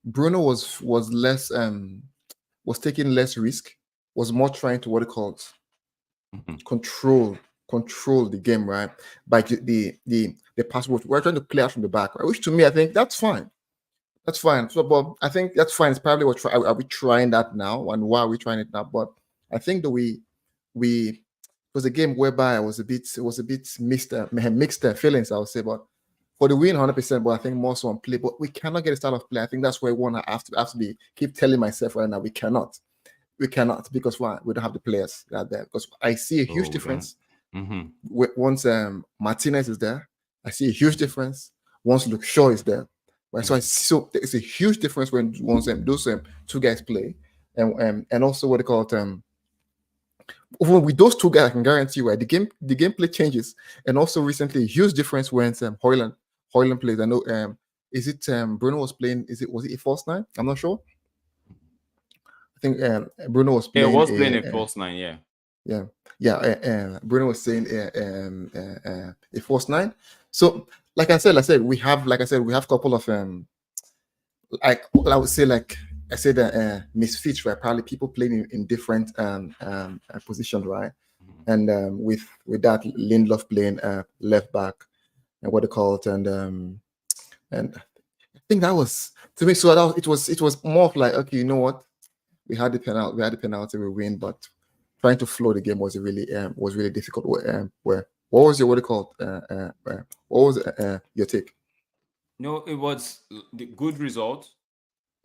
Bruno was less, was taking less risk, was more trying to, what it calls, control the game, right? By the pass. We're trying to play out from the back, right? Which to me, I think that's fine. That's fine. So, but I think that's fine. It's probably are we trying that now? And why are we trying it now? But I think that we it was a game whereby it was a bit mixed feelings, I would say. But for the win, 100%. But I think more so on play. But we cannot get a style of play. I think that's where I have to keep telling myself right now. We cannot because why? We don't have the players out there. Because I see a huge difference. Once Martinez is there, I see a huge difference. Once Luke Shaw is there, right? So it's a huge difference when once those 2 guys play, and also what they call it. With those 2 guys, I can guarantee you, right, the gameplay changes, and also recently a huge difference when Højlund plays. I know, is it Bruno was playing? Was it a false 9? I'm not sure. I think Bruno was playing. Yeah, was playing a false 9. Yeah. Bruno was saying a false 9. So, like I said, we have a couple of I would say I said misfits, right? Probably people playing in different positions, right? And with that, Lindelof playing left back, and what they call it, and I think that was to me. So it was more of like, okay, you know what? We had the penalty, we win, but trying to flow the game was really difficult. What was your what was your take? No, it was the good result,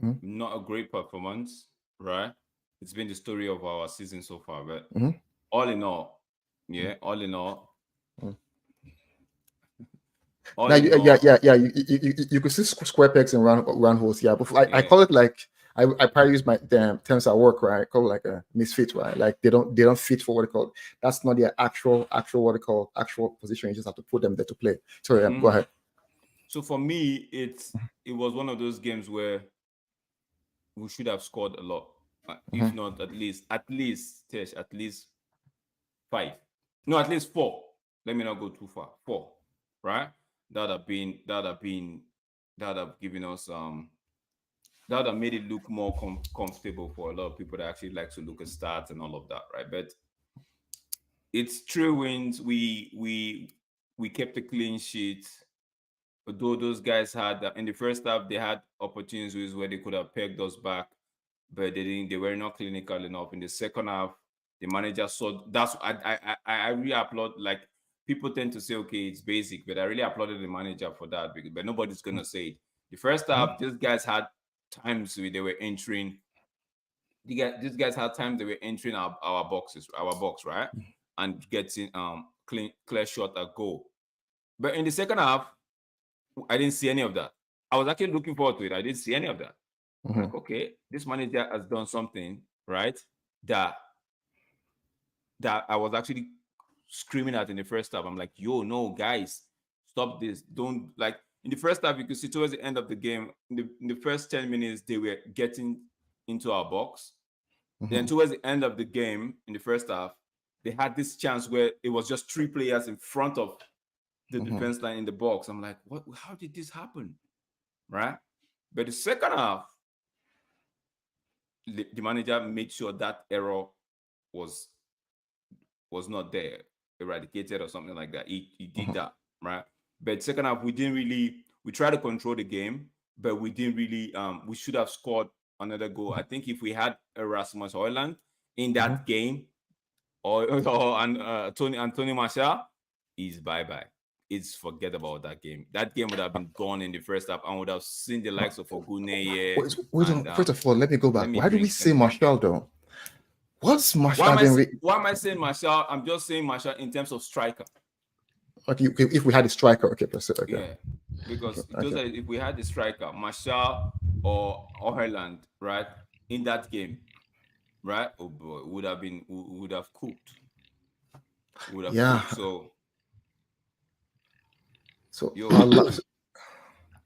Mhm. not a great performance, right? It's been the story of our season so far, but Mhm. all in all, yeah, Mhm. all Now, in yeah, all, yeah, yeah. You could see square pegs and round holes. Yeah, but I yeah. call it like I probably use my terms at work, right? I call it like a misfit, right? Like they don't fit for what they call. That's not their actual what they call actual position. You just have to put them there to play. Sorry, go Mhm. ahead. So for me, it was one of those games where we should have scored a lot, if Mhm. not at least Tesh, at least five, no, at least four. Let me not go too far. Four, right? That have given us that have made it look more comfortable for a lot of people that actually like to look at stats and all of that, right? But it's 3 wins. We kept a clean sheet. Although those guys had in the first half they had opportunities where they could have pegged us back, but they didn't. They were not clinical enough. In the second half, the manager saw that's I really applaud. Like people tend to say, okay, it's basic, but I really applauded the manager for that. But nobody's gonna say it. The first Mhm. half, these guys had times where they were entering. These guys had times they were entering our box, right, and getting clear shot at goal. But in the second half, I didn't see any of that. I was actually looking forward to it. I didn't see any of that. I'm Mhm. like, okay, this manager has done something, right? That that I was actually screaming at in the first half. I'm like, yo, no, guys, stop this. Don't like in the first half, you could see towards the end of the game, in the first 10 minutes, they were getting into our box. Then Mhm. towards the end of the game, in the first half, they had this chance where it was just 3 players in front of the Mhm. defense line in the box. I'm like, what? How did this happen? Right? But the second half, the manager made sure that error was was not there, eradicated or something like that. He did Mhm. that, right? But second half, we tried to control the game, but we didn't really we should have scored another goal. I think if we had Erasmus Hoyland in Mhm. that game, or Anthony Martial, is bye-bye. It's forget about that game. That game would have been gone in the first half and would have seen the likes of Oguneye and First of all, let me go let back. me Why do we drink say something. Marshall though? What's Why am Marshall I doing? why am I saying Martial? I'm just saying Martial in terms of striker. Okay, if we had a striker, okay, okay, Yeah, because those okay. are if we had the striker, Martial or Ireland, right, in that game, right? Oh boy, we would have cooked. We would have Yeah. cooked. So So our yo, last,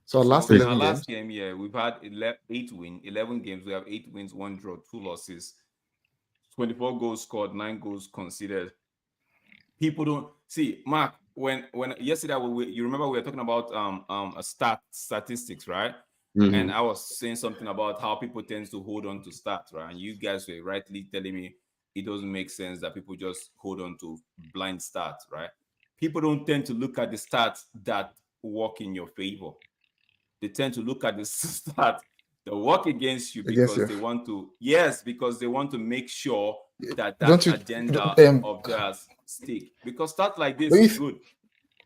so our last so in our 11 last games. game, yeah, we've had 11 games. We have 8 wins, 1 draw, 2 losses, 24 goals scored, 9 goals conceded. People don't see Mark when yesterday you remember we were talking about statistics, right? And Mm-hmm. I was saying something about how people tend to hold on to stats, right? And you guys were rightly telling me it doesn't make sense that people just hold on to blind stats, right? People don't tend to look at the stats that work in your favor. They tend to look at the stats that work against you Against because you. they want to, yes, because they want to make sure that that Don't you agenda of theirs stick. Because stats like this don't you is good.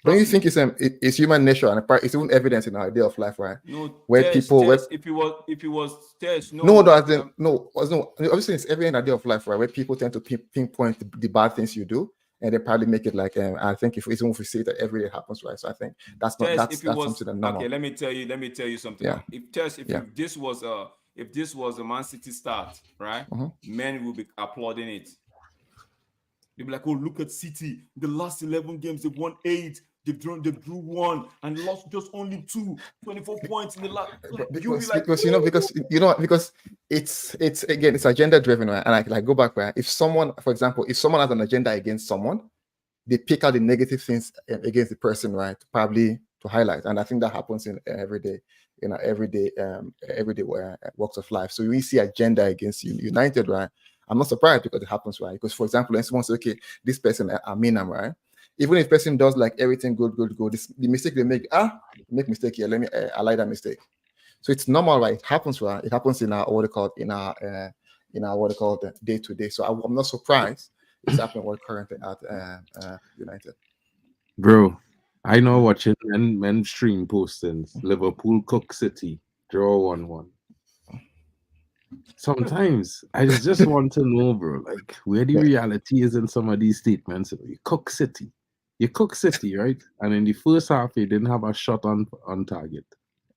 don't you Trust think me. it's human nature and it's even evidence in our idea of life, right? No, Where people where If it was Tesh, no, no, no, as in, no, no. Obviously, it's every idea of life, right? Where people tend to pinpoint the bad things you do, and they probably make it like. I think if we see that every day happens, right? So I think that's not Tesh, if it that's was something that okay, normal. let me tell you something. Yeah, If Tesh, yeah. if this was a Man City start, right? Mhm. Men will be applauding it. They'll be like, oh, look at City. The last 11 games, they've won 8. They drew 1 and lost just only 2. 24 points in the last. Like, you'll be like, Because ooh. because it's again it's agenda driven, right? And I like go back, right? If someone, for example, if someone has an agenda against someone, they pick out the negative things against the person, right? Probably to highlight, and I think that happens in everyday, everyday walks of life. So when you see agenda against United, right? I'm not surprised because it happens, right? Because for example, when someone says, "Okay, this person, I mean, I'm right." Even if person does like everything good, the mistake they make mistake here. Let me allow that mistake. So it's normal, right? It happens, right? It happens in our what they call in our what they call the day to day. So I'm not surprised it's happening what currently at United. Bro. I know watching men stream postings. Liverpool Cook City draw 1-1. Sometimes I just want to know, bro, like where the reality is in some of these statements. You Cook City, right? And in the first half, you didn't have a shot on target.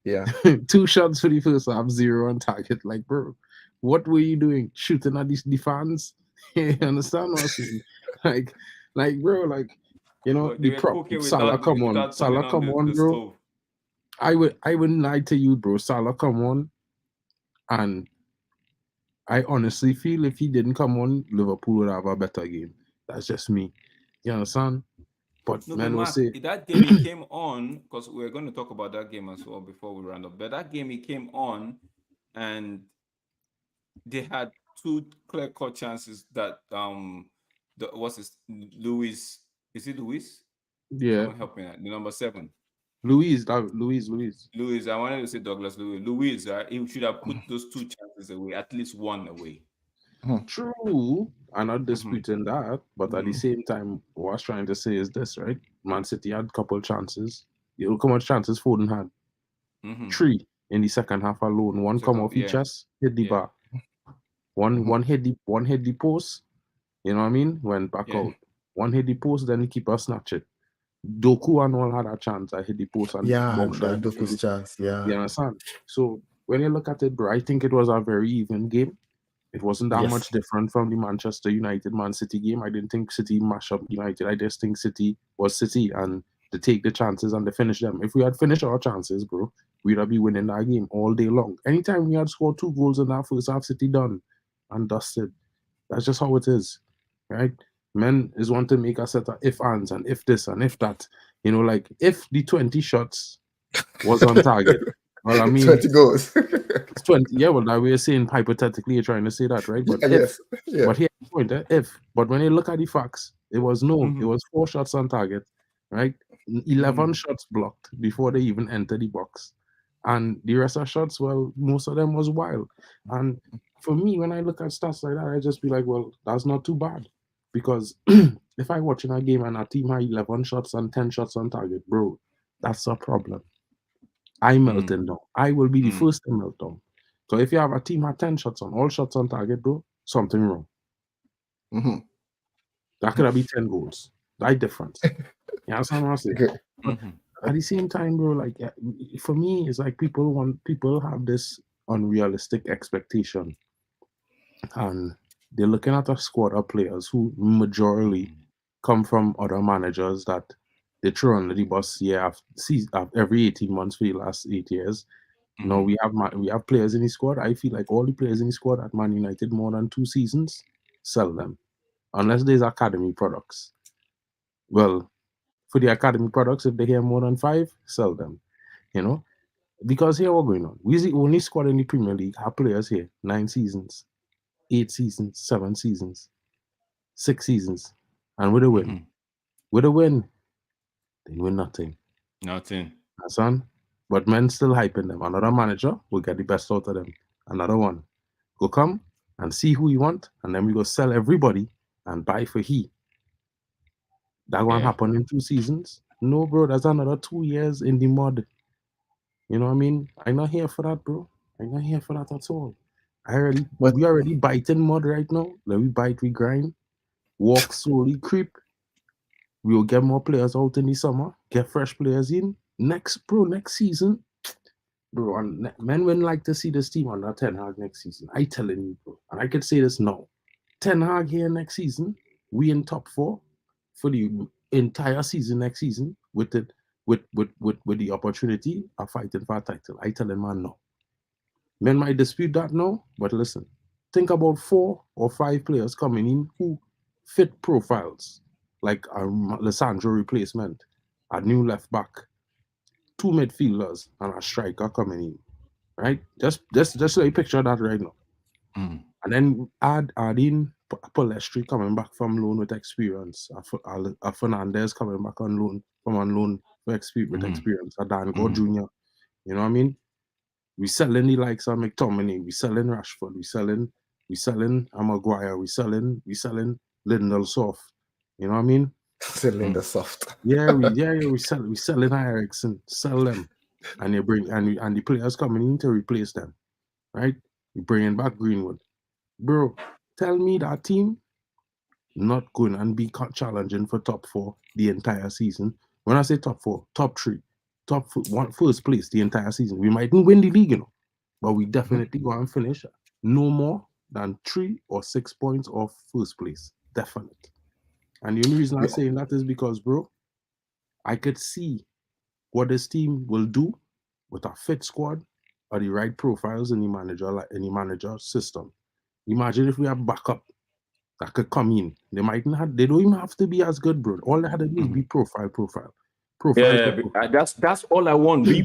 Yeah. 2 shots for the first half, 0 on target. Like, bro, what were you doing? Shooting at the fans? You understand what I'm saying? Like, bro, like, But they the were prop cooking Salah, without turning Salah, on come on, the bro. stove. I wouldn't lie to you, bro. Salah, come on, and I honestly feel if he didn't come on, Liverpool would have a better game. That's just me. You understand? But No, but men will Mark, say, that game he came on because we're going to talk about that game as well before we round up. But that game he came on, and they had two clear cut chances that the what's his Louis, is it Louis? yeah, Someone help me out. The number 7. Louise. Louis, I wanted to say Douglas Louis. Louis, right? He should have put those two chances away, at least one away. True, I'm not Mm-hmm. disputing that, but at the Mm-hmm. same time, what I was trying to say is this, right? Man City had a couple chances. You look how much chances Foden had. Mm-hmm. 3 in the second half alone. One come Second, off his yeah, chest, hit the yeah, bar. One hit the post. You know what I mean? Went back yeah. out. One hit the post, then the keeper snatch it. Doku and all had a chance. I hit the post and Yeah, bounced that out. Doku's chance. You Yeah. understand? So when you look at it, bro, I think it was a very even game. It wasn't that much Yes. different from the Manchester United Man City game. I didn't think City mash up United. I just think City was City and to take the chances and to finish them. If we had finished our chances, bro, we'd have been winning that game all day long. Anytime we had scored 2 goals in that first half, City done and dusted. That's just how it is, right? Men is want to make a set of if ands and if this and if that. Like if the 20 shots was on target. Well, I mean, 20 goals. it's 20. Yeah, well, now we're saying hypothetically, you're trying to say that, right? But Yeah, if, yes. Yeah. but here's the point, if, but when you look at the facts, it was no, it Mm-hmm. was 4 shots on target, right? 11 Mm-hmm. shots blocked before they even enter the box. And the rest of shots, well, most of them was wild. And for me, when I look at stats like that, I just be like, well, that's not too bad. Because if I watching a game and a team had 11 shots and 10 shots on target, bro, that's a problem. I Mm-hmm. melting down. I will be the first to melt down. So if you have a team at 10 shots on, all shots on target, bro, something wrong. Mhm. That could have been 10 goals. That difference. You understand what I'm saying? Okay. But Mm-hmm. at the same time, bro, like for me, it's like people have this unrealistic expectation. And they're looking at a squad of players who majorly Mm-hmm. come from other managers that they throw under the bus every 18 months for the last 8 years. No, Mm-hmm. we have players in the squad. I feel like all the players in the squad at Man United more than 2 seasons, sell them. Unless there's academy products. Well, for the academy products, if they hear more than 5, sell them. You know? Because here what's going on. We're the only squad in the Premier League have players here 9 seasons, 8 seasons, 7 seasons, 6 seasons. And with a win. Mm-hmm. With a win, they win nothing. Nothing. Son. But men still hyping them. Another manager will get the best out of them. Another one. Go come and see who you want, and then we go sell everybody and buy for he. That won't Yeah. happen in 2 seasons. No, bro, that's another 2 years in the mud. You know what I mean? I'm not here for that, bro. I'm not here for that at all. But We already biting mud right now. Let we bite, we grind, walk slowly, creep. We will get more players out in the summer, get fresh players in. Next season, bro, and men wouldn't like to see this team under Ten Hag next season. I telling you, bro. And I could say this now. Ten Hag here next season, we in top 4 for the entire season next season with it with the opportunity of fighting for a title. I tell him, man, no. Men might dispute that now, but listen, think about 4 or 5 players coming in who fit profiles like a Lissandro replacement, a new left back, 2 midfielders, and a striker coming in. Right? Just so you picture that right now. Mm. And then add in Palestri coming back from loan with experience. A Fernandez coming back on loan with Mm-hmm. experience. A Dango Mm-hmm. Jr. You know what I mean? We selling the likes of McTominay. We selling Rashford. We selling Maguire. We selling Lindelof. You know what I mean? Selling the soft. we selling Ericsson, sell them, and you bring and the players coming in to replace them, right? You bringing back Greenwood, bro. Tell me that team not going and be challenging for top 4 the entire season. When I say top 4, top 3, first place the entire season. We mightn't win the league, but we definitely go and finish no more than 3 or 6 points off first place, definitely. And the only reason I'm saying that is because, bro, I could see what this team will do with a fit squad or the right profiles in the manager system. Imagine if we have backup that could come in. They don't even have to be as good, bro. All they had to do is be profile. Yeah, that's all I want. Be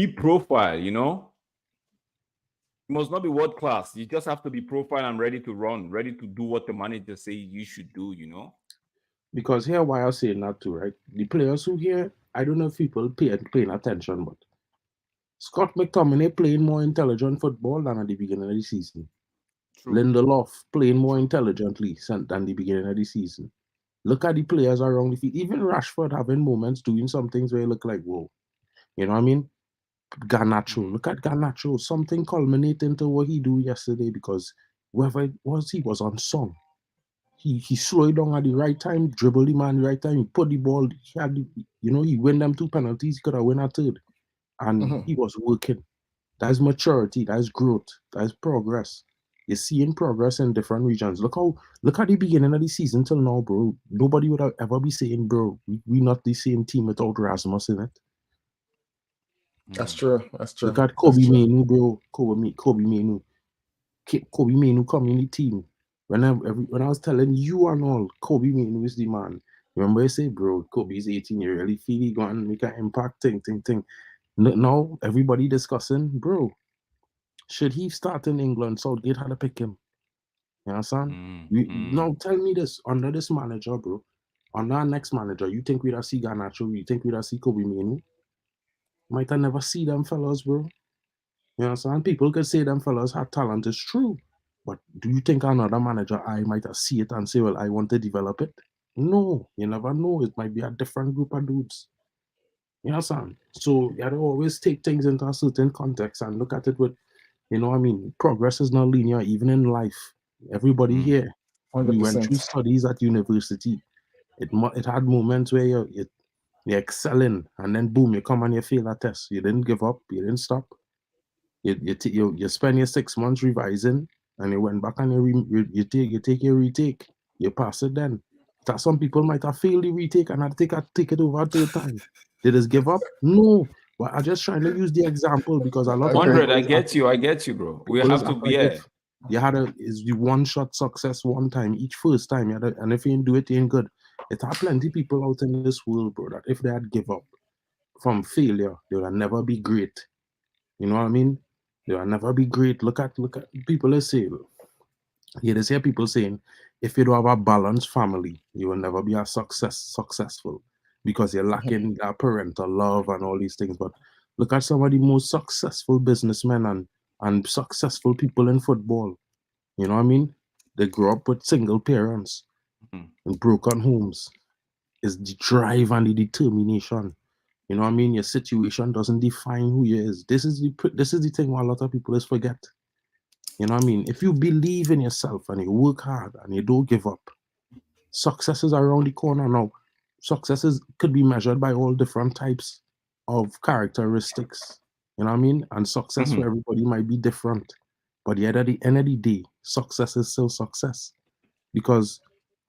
profile, You must not be world class. You just have to be profile and ready to run, ready to do what the manager say you should do, Because here why I'm saying that too, right? The players who here, I don't know if people paying attention, but Scott McTominay playing more intelligent football than at the beginning of the season. True. Lindelof playing more intelligently than the beginning of the season. Look at the players around the field. Even Rashford having moments doing some things where you look like, whoa. You know what I mean? Garnacho. Look at Garnacho. Something culminating to what he do yesterday because whoever it was, he was on song. He slowed down at the right time, dribbled the man at the right time, he put the ball, he win them 2 penalties, he could have win a third. And he was working. That's maturity, that's growth, that's progress. You're seeing progress in different regions. Look at the beginning of the season till now, bro. Nobody would ever be saying, bro, we're not the same team without Rasmus in it. That's true. Look at Kobe Manu, bro. Kobe Manu. Kobe Manu come in the team. When I was telling you and all, Kobe Manu is the man. Remember I say, bro, Kobe's 18, you really feel he going to make an impact, thing. Now everybody discussing, bro, should he start in England? Southgate had to pick him. You understand? Now tell me this, under this manager, bro, under our next manager, you think we'd have see Garnacho? You think we'd have see Kobe Manu? Might I never see them fellas, bro? You understand? People could say them fellas had talent, it's true. But do you think another manager, I might have see it and say, well, I want to develop it? No, you never know. It might be a different group of dudes. You understand? So you have to always take things into a certain context and look at it with, progress is not linear, even in life. Everybody here, 100%. We went through studies at university. It had moments where you're excelling, and then boom, you come and you fail a test. You didn't give up, you didn't stop. You spend your 6 months revising, and you went back and you take your retake. You pass it then. That some people might have failed the retake and had to take it over a third time. They just give up? No. But I'm just trying to use the example because a lot of 100, I get you, bro. We have to be here. You had is the one-shot success one time, each first time. And if you didn't do it, you ain't good. It are plenty people out in this world, bro, that if they had give up from failure, they will never be great. You know what I mean? They will never be great. Look at people that say, there's here people saying, if you don't have a balanced family, you will never be a successful because you're lacking that parental love and all these things. But look at some of the most successful businessmen and successful people in football. You know what I mean? They grew up with single parents in broken homes. It's the drive and the determination. You know what I mean? Your situation doesn't define who you is. This is the thing where a lot of people just forget. You know what I mean? If you believe in yourself and you work hard and you don't give up, success is around the corner now. Successes could be measured by all different types of characteristics. You know what I mean? And success for everybody might be different. But yet at the end of the day, success is still success. Because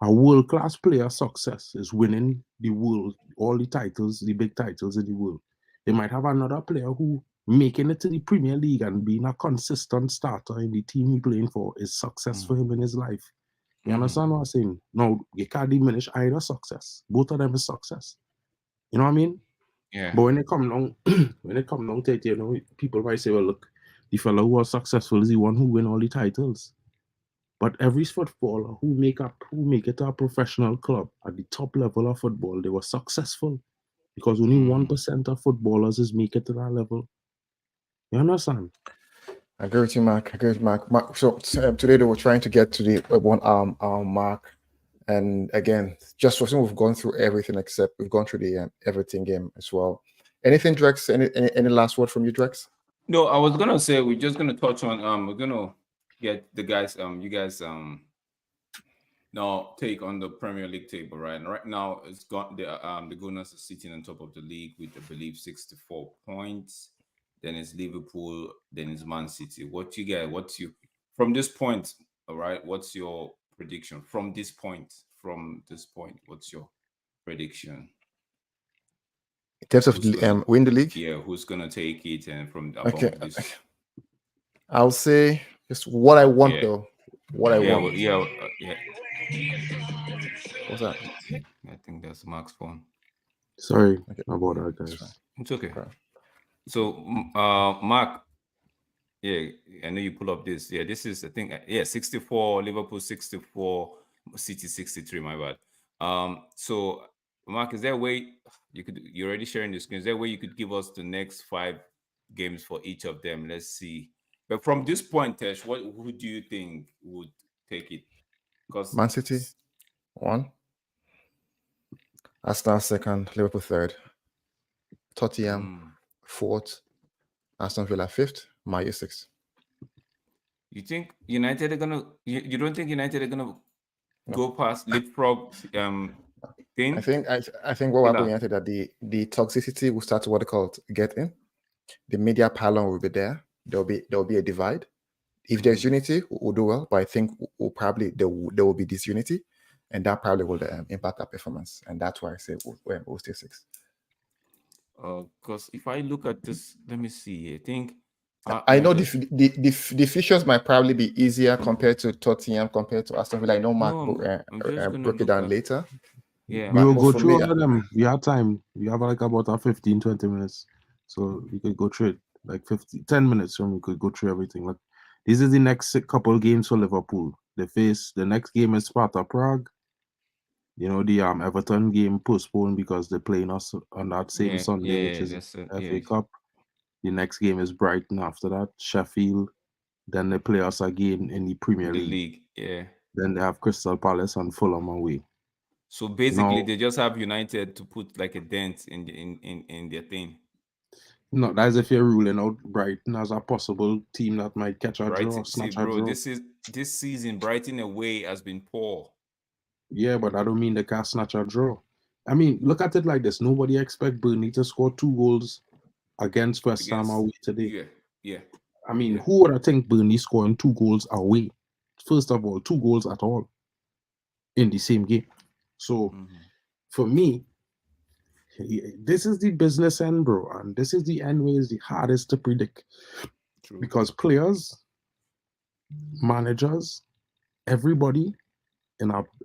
a world-class player success is winning the world, all the titles, the big titles in the world. They might have another player who making it to the Premier League and being a consistent starter in the team he's playing for is success for him in his life. You understand what I'm saying? No, you can't diminish either success. Both of them is success. You know what I mean? Yeah. But when it come down to it, people might say, well, look, the fellow who was successful is the one who win all the titles. But every footballer who make it to a professional club at the top level of football, they were successful. Because only 1% of footballers make it to that level. You understand? I agree with you, Mark. Mark. So today they were trying to get to the one Mark And again, just for some, we've gone through everything except we've gone through the everything game as well. Anything, Drex? Any last word from you, Drex? No, I was gonna say we're just gonna touch on we're gonna get the guys you guys now take on the Premier League table, right? And right now it's got the Gunners are sitting on top of the league with I believe 64 points. Then it's Liverpool, then it's Man City. What you get? What's you from this point, all right? What's your prediction from this point? From this point, what's your prediction? In terms of Who's gonna win the league? Yeah, who's gonna take it and from Okay. this? I'll say just what I want Yeah. though. What I want. Yeah. What's that? I think that's Mark's phone. Sorry Okay. about that, It's fine. guys. It's okay. Okay. So, Mark, yeah, I know you pull up this. Yeah, this is I think 64 Liverpool, 64 City, 63. My bad. So Mark, is there a way you're already sharing the screen? Is there a way you could give us the next 5 games for each of them? Let's see. But from this point, Tesh, who do you think would take it? Because Man City 1, Arsenal 2nd, Liverpool 3rd, Tottenham 4th, Aston Villa 5th, Man U 6th. You think United are gonna? You don't think United are gonna go past leapfrog? Thing? I think what will happen in United that the toxicity will start to what they call it, get in. The media pylon will be there. There will be a divide. If there's unity, we'll do well. But I think there will be disunity, and that probably will impact our performance. And that's why I say we'll stay 6th. Because if I look at this, let me see. I think I know the fixtures might probably be easier compared to Tottenham, compared to Aston Villa. I know Mark broke it down later. Yeah, we will go through all of them. We have time. We have like about 15-20 minutes, so we could go through it like 10 minutes, and we could go through everything. Like this is the next couple of games for Liverpool. The next game is Sparta Prague. You know, the Everton game postponed because they're playing us on that same Sunday, which is FA Cup. The next game is Brighton. After that, Sheffield. Then they play us again in the Premier League. Yeah. Then they have Crystal Palace and Fulham away. So basically, they just have United to put like a dent in their thing. No, that's if you're ruling out Brighton as a possible team that might catch a draw, snatch a draw. This season, Brighton away has been poor. Yeah, but I don't mean they can't snatch a draw. I mean, look at it like this: nobody expect Burnley to score 2 goals against West Ham away today. Yeah. I mean, who would I think Burnley scoring 2 goals away? First of all, 2 goals at all in the same game. So, for me, this is the business end, bro, and this is the end where is the hardest to predict. True. Because players, managers, everybody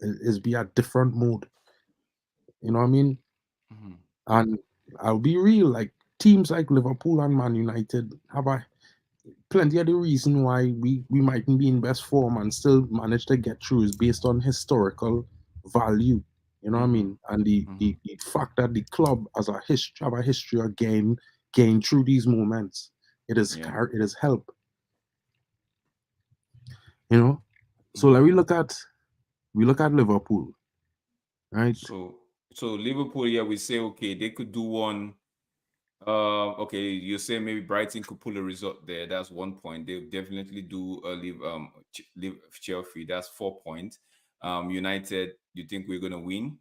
is be at different mode. You know what I mean? And I'll be real, like teams like Liverpool and Man United have plenty of the reason why we mightn't be in best form and still manage to get through is based on historical value. You know what I mean? And the fact that the club has a history of gain through these moments, it is help. You know? So like we look at Liverpool, right? So Liverpool, we say okay, they could do one. Okay, you say maybe Brighton could pull a result there. That's 1 point. They'll definitely do leave Chelsea. That's 4 points. United, you think we're gonna win?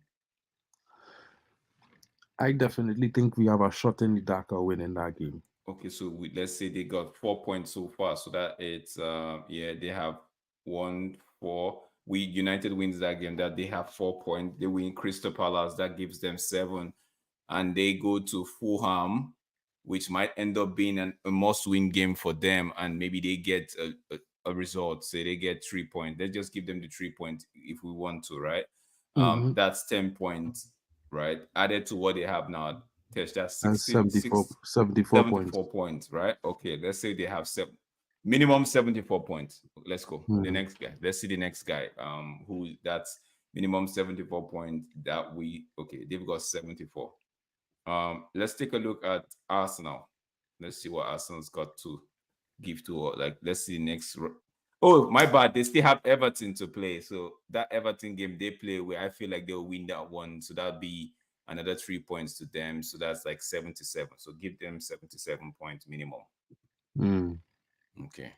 I definitely think we have a shot in the dark of winning that game. Okay, so let's say they got 4 points so far, so that it's they have 1, 4. United wins that game, that they have 4 points. They win Crystal Palace, that gives them 7, and they go to Fulham, which might end up being a must-win game for them, and maybe they get a result. Say they get 3 points. Let's just give them the 3 points if we want to, right? That's 10 points, right? Added to what they have now. That's 74 points, right? Okay, let's say they have minimum 74 points. Let's go. The next guy. Let's see the next guy. Who that's minimum 74 points they've got 74. Let's take a look at Arsenal. Let's see what Arsenal's got to give to, like, let's see next Oh, my bad. They still have Everton to play. So that Everton game they play where I feel like they'll win that one. So that'll be another 3 points to them. So that's like 77. So give them 77 points minimum. Mm. Okay.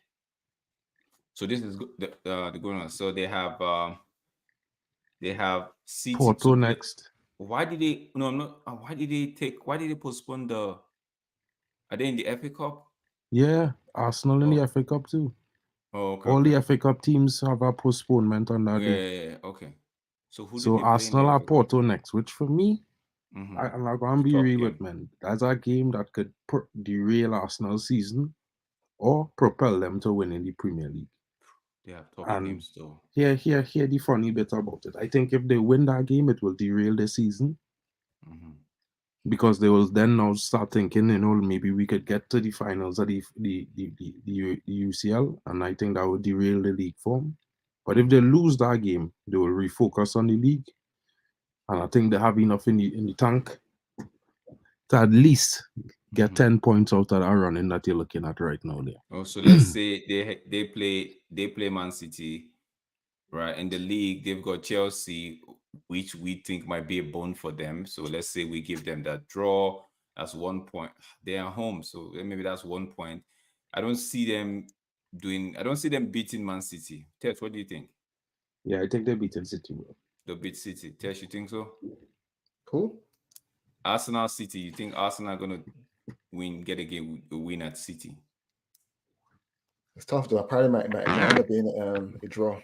So this is the going on. So they have City Porto to play. next. Why did they why did they postpone the are they in the FA Cup? Yeah, Arsenal in the FA Cup too. Oh, okay. All okay. the FA Cup teams have a postponement on that day. Yeah, okay. So who did So they play in Arsenal the are FA Cup? Porto next, which for me, Mhm. I'm not going to be Tough real game. with man. That's a game that could derail Arsenal's season or propel them to winning the Premier League. They have tough And games though. here the funny bit about it. I think if they win that game, it will derail the season Mhm. because they will then now start thinking, maybe we could get to the finals of the UCL, and I think that would derail the league form. But if they lose that game, they will refocus on the league, and I think they have enough in the tank to at least get 10 points out of that running that you're looking at right now there. Oh, so let's say they play Man City, right? In the league, they've got Chelsea, which we think might be a bone for them. So let's say we give them that draw. That's 1 point. They are home, so maybe that's 1 point. I don't see them beating Man City. Ted, what do you think? Yeah, I think they're beating City, bro. They'll beat City. Ted, you think so? Who? Arsenal City. You think Arsenal are gonna get a win at City? It's tough though. Apparently, might end up being a draw.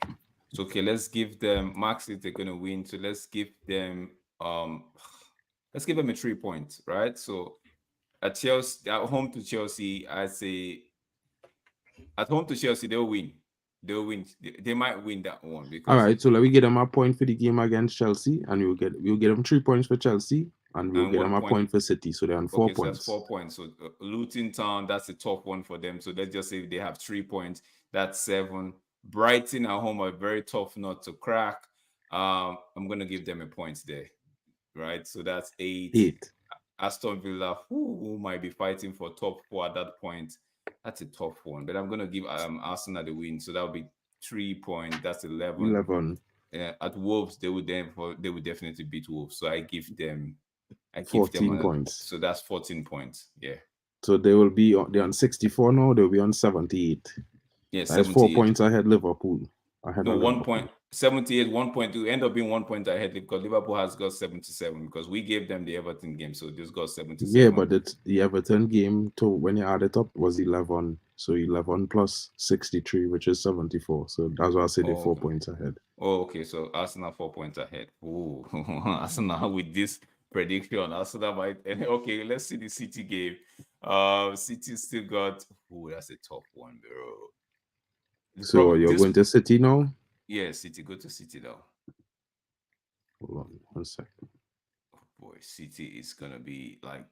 So okay, let's give them max if they're gonna win. So let's give them a 3 points, right? So at Chelsea, at home to Chelsea, I say at home to Chelsea, they'll win. They'll win. They might win that one because all right. So let me get them a point for the game against Chelsea, and we'll get them 3 points for Chelsea, and we'll get them a point for City. So they're on 4 okay, so points. that's 4 points. So Luton Town, that's a tough one for them. So let's just say they have 3 points. That's 7. Brighton at home are very tough nut to crack. I'm gonna give them a point there, right? So that's 8. Aston Villa, who might be fighting for top 4 at that point. That's a tough one, but I'm gonna give Arsenal the win. So that'll be 3 points. That's 11. At Wolves, they would definitely beat Wolves. So I give them 14 points. So that's 14 points. Yeah. So they're on 64 now. They'll be on 78. Yeah, that's 4 points ahead Liverpool. No, 1 point. 78, 1 point to end up being 1 point ahead because Liverpool has got 77 because we gave them the Everton game, so this got 77. Yeah, but the Everton game too, when you add it up, was 11. So 11 plus 63, which is 74. So that's why I said they're 4 points ahead. Oh, okay. So Arsenal 4 points ahead. Ooh, Arsenal with this prediction, Arsenal might. Okay, let's see the City game. City still got. Ooh, that's a tough one, bro. So you're going to City now? Yeah, City. Go to City now. Hold on 1 second. Oh boy, City is gonna be like.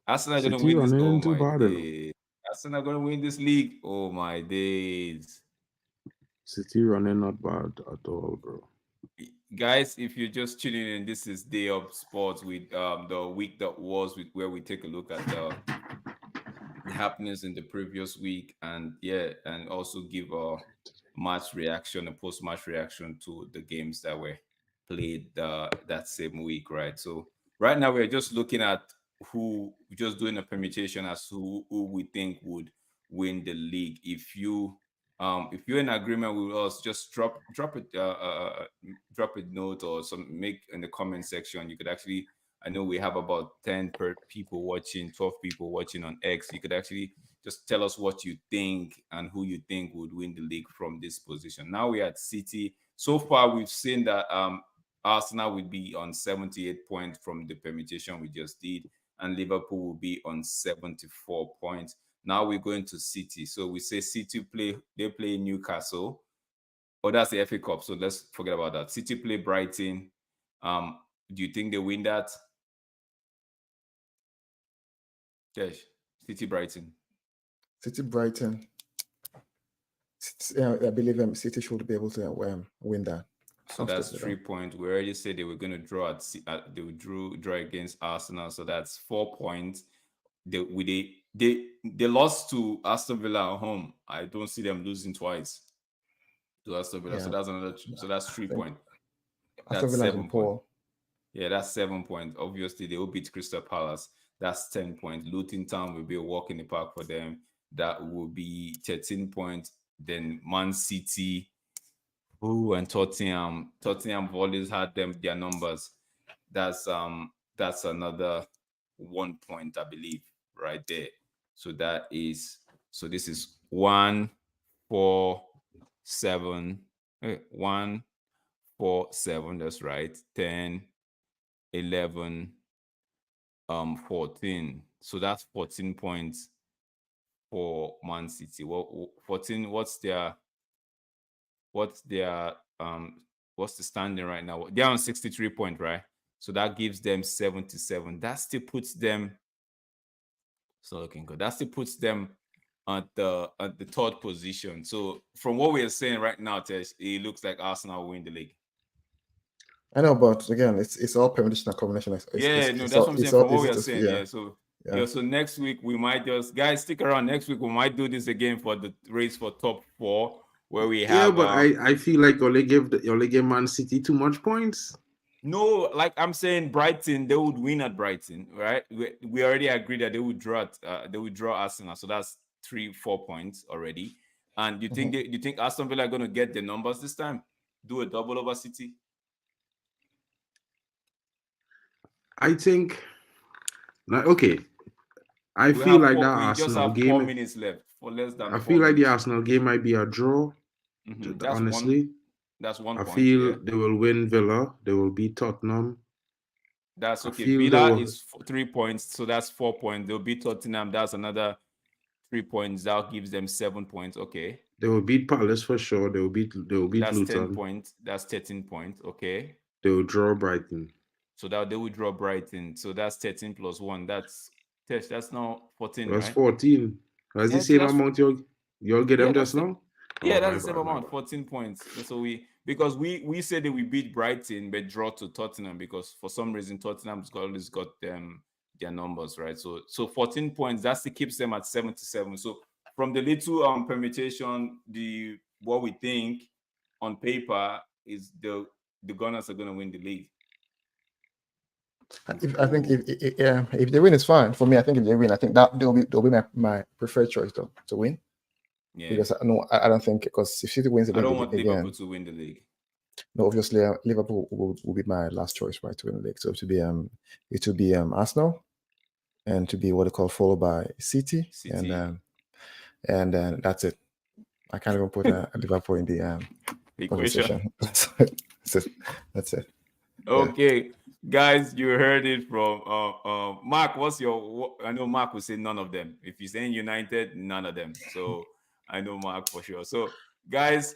Arsenal gonna City win this. Oh too my bad, days. Arsenal gonna win this league. Oh my days. City running not bad at all, bro. Guys, if you're just tuning in, this is Day of Sports with the week that was, with where we take a look at the happenings in the previous week, and also give a match reaction, a post-match reaction to the games that were played that same week, right? So right now we're just looking at just doing a permutation as to who we think would win the league. If you're in agreement with us, just drop a note or make in the comment section. You could actually, I know we have about 10 people watching, 12 people watching on X. You could actually just tell us what you think and who you think would win the league from this position. Now we're at City. So far, we've seen that Arsenal will be on 78 points from the permutation we just did, and Liverpool will be on 74 points. Now we're going to City. So we say City play Newcastle. Oh, that's the FA Cup. So let's forget about that. City play Brighton. Do you think they win that? Yes. City Brighton. City Brighton. I believe City should be able to win that. So that's 3 points. We already said they were going to draw they would draw against Arsenal. So that's 4 points. they lost to Aston Villa at home. I don't see them losing twice to Aston Villa. So Yeah, that's I 3 think points. Aston That's Villa's been 7 points. poor. Yeah, that's 7 points. Obviously, they will beat Crystal Palace. That's 10 points. Luton Town will be a walk in the park for them. That will be 13 points. Then Man City, and Tottenham. Tottenham have always had their numbers. That's another 1 point, I believe, right there. So this is 1, 4, 7. 1, 4, 7. That's right. 10, 11, 14. So that's 14 points for Man City. Well, 14. What's their what's the standing right now? They're on 63 points, right? So that gives them 77. That still puts them, so looking good. That still puts them at the third position. So from what we are saying right now, Tesh, it looks like Arsenal will win the league. I know, but again, it's all permutation and combination. That's what I'm saying. From what we are saying, yeah. So so next week we might guys stick around. Next week we might do this again for the race for top 4, where we have. Yeah, but I feel like Ole gave Man City too much points. No, like I'm saying, Brighton, they would win at Brighton, right? We already agreed that they would draw Arsenal, so that's 3-4 points already. And you think Aston Villa are going to get the numbers this time? Do a double over City? I think, okay. I feel like that Arsenal game. 4 minutes left for less than. I feel like the Arsenal game might be a draw. Honestly, that's 1 point. I feel they will win Villa. They will beat Tottenham. That's okay. Villa is 3 points, so that's 4 points. They'll beat Tottenham. That's another 3 points. That gives them 7 points. Okay. They will beat Palace for sure. They will beat that's Luton. 10 points. That's 13 points. Okay. They will draw Brighton. So that they will draw Brighton. So that's 13 plus 1. That's now 14. That's right? 14. That's the same amount you'll get them just now? Yeah, that's the same amount, 14 points. So because we said that we beat Brighton but draw to Tottenham, because for some reason Tottenham's always got them their numbers, right? So 14 points, that still keeps them at 77. So from the little permutation, what we think on paper is the Gunners are going to win the league. I think if they win, it's fine for me. I think if they win, I think that they'll be my preferred choice though to win. Yeah. Because I don't think, because if City wins the league, I don't want Liverpool to win the league. No, obviously Liverpool will be my last choice, right, to win the league. So it will be Arsenal, and to be what they call followed by City. And then that's it. I can't even put Liverpool in the equation. That's it. Okay. Yeah. Guys, you heard it from Mark. I know Mark will say none of them. If he's saying United, none of them. So I know Mark for sure. So guys,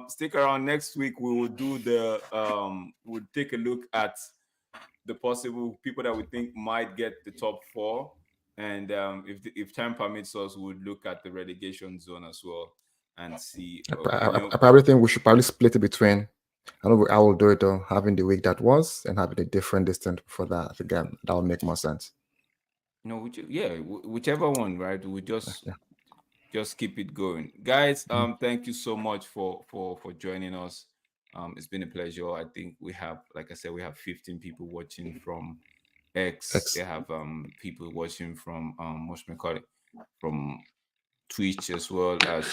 stick around. Next week we will do we'll take a look at the possible people that we think might get the top 4, and if time permits us, we'll look at the relegation zone as well and see. I probably think we should probably split it between. I know I will do it though, having the week that was and having a different distance for that. Again, that will make more sense. No, whichever one, right? We just keep it going, guys. Thank you so much for joining us. It's been a pleasure. I think we have, like I said, we have 15 people watching from X. They have people watching from from Twitch as well as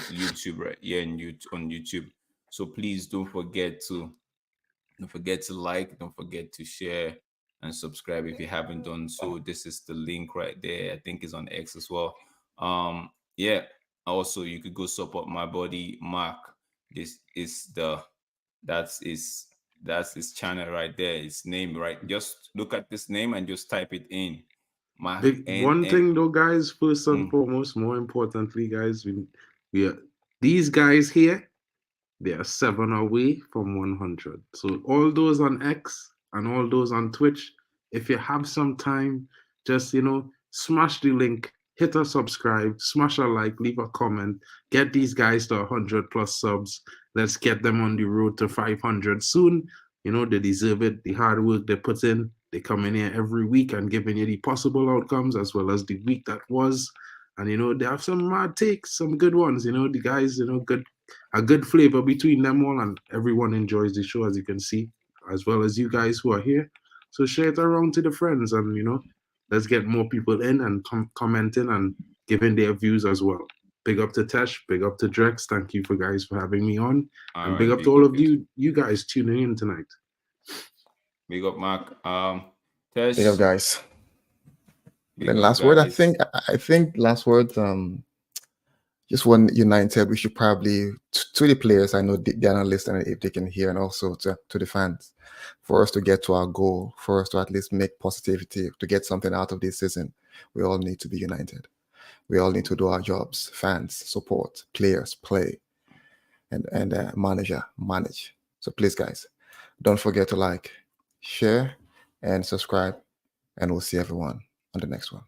YouTube, right? Yeah, on YouTube. So please don't forget to like, don't forget to share and subscribe if you haven't done so. This is the link right there. I think it's on X as well. Yeah. Also, you could go support my buddy Mark. This is that's his channel right there. His name, right? Just look at this name and just type it in. Mark. One thing though, guys, first and foremost, more importantly, guys, we are these guys here. They are 7 away from 100. So all those on X and all those on Twitch, if you have some time, just, smash the link, hit a subscribe, smash a like, leave a comment, get these guys to 100 plus subs. Let's get them on the road to 500 soon. They deserve it. The hard work they put in, They come in here every week and giving you the possible outcomes as well as the week that was. And they have some mad takes, some good ones. The guys, a good flavor between them all, and everyone enjoys the show, as you can see, as well as you guys who are here. So share it around to the friends, and let's get more people in and commenting and giving their views as well. Big up to Tesh, big up to Drex. Thank you for having me on, and big up to all of you guys tuning in tonight. Big up, Mark. Tesh. Big up, guys. Then last word, I think last word, just one United, we should probably, to the players, I know they're not listening, if they can hear, and also to the fans, for us to get to our goal, for us to at least make positivity, to get something out of this season, we all need to be united. We all need to do our jobs. Fans, support, players, play, and manager, manage. So please, guys, don't forget to like, share, and subscribe, and we'll see everyone on the next one.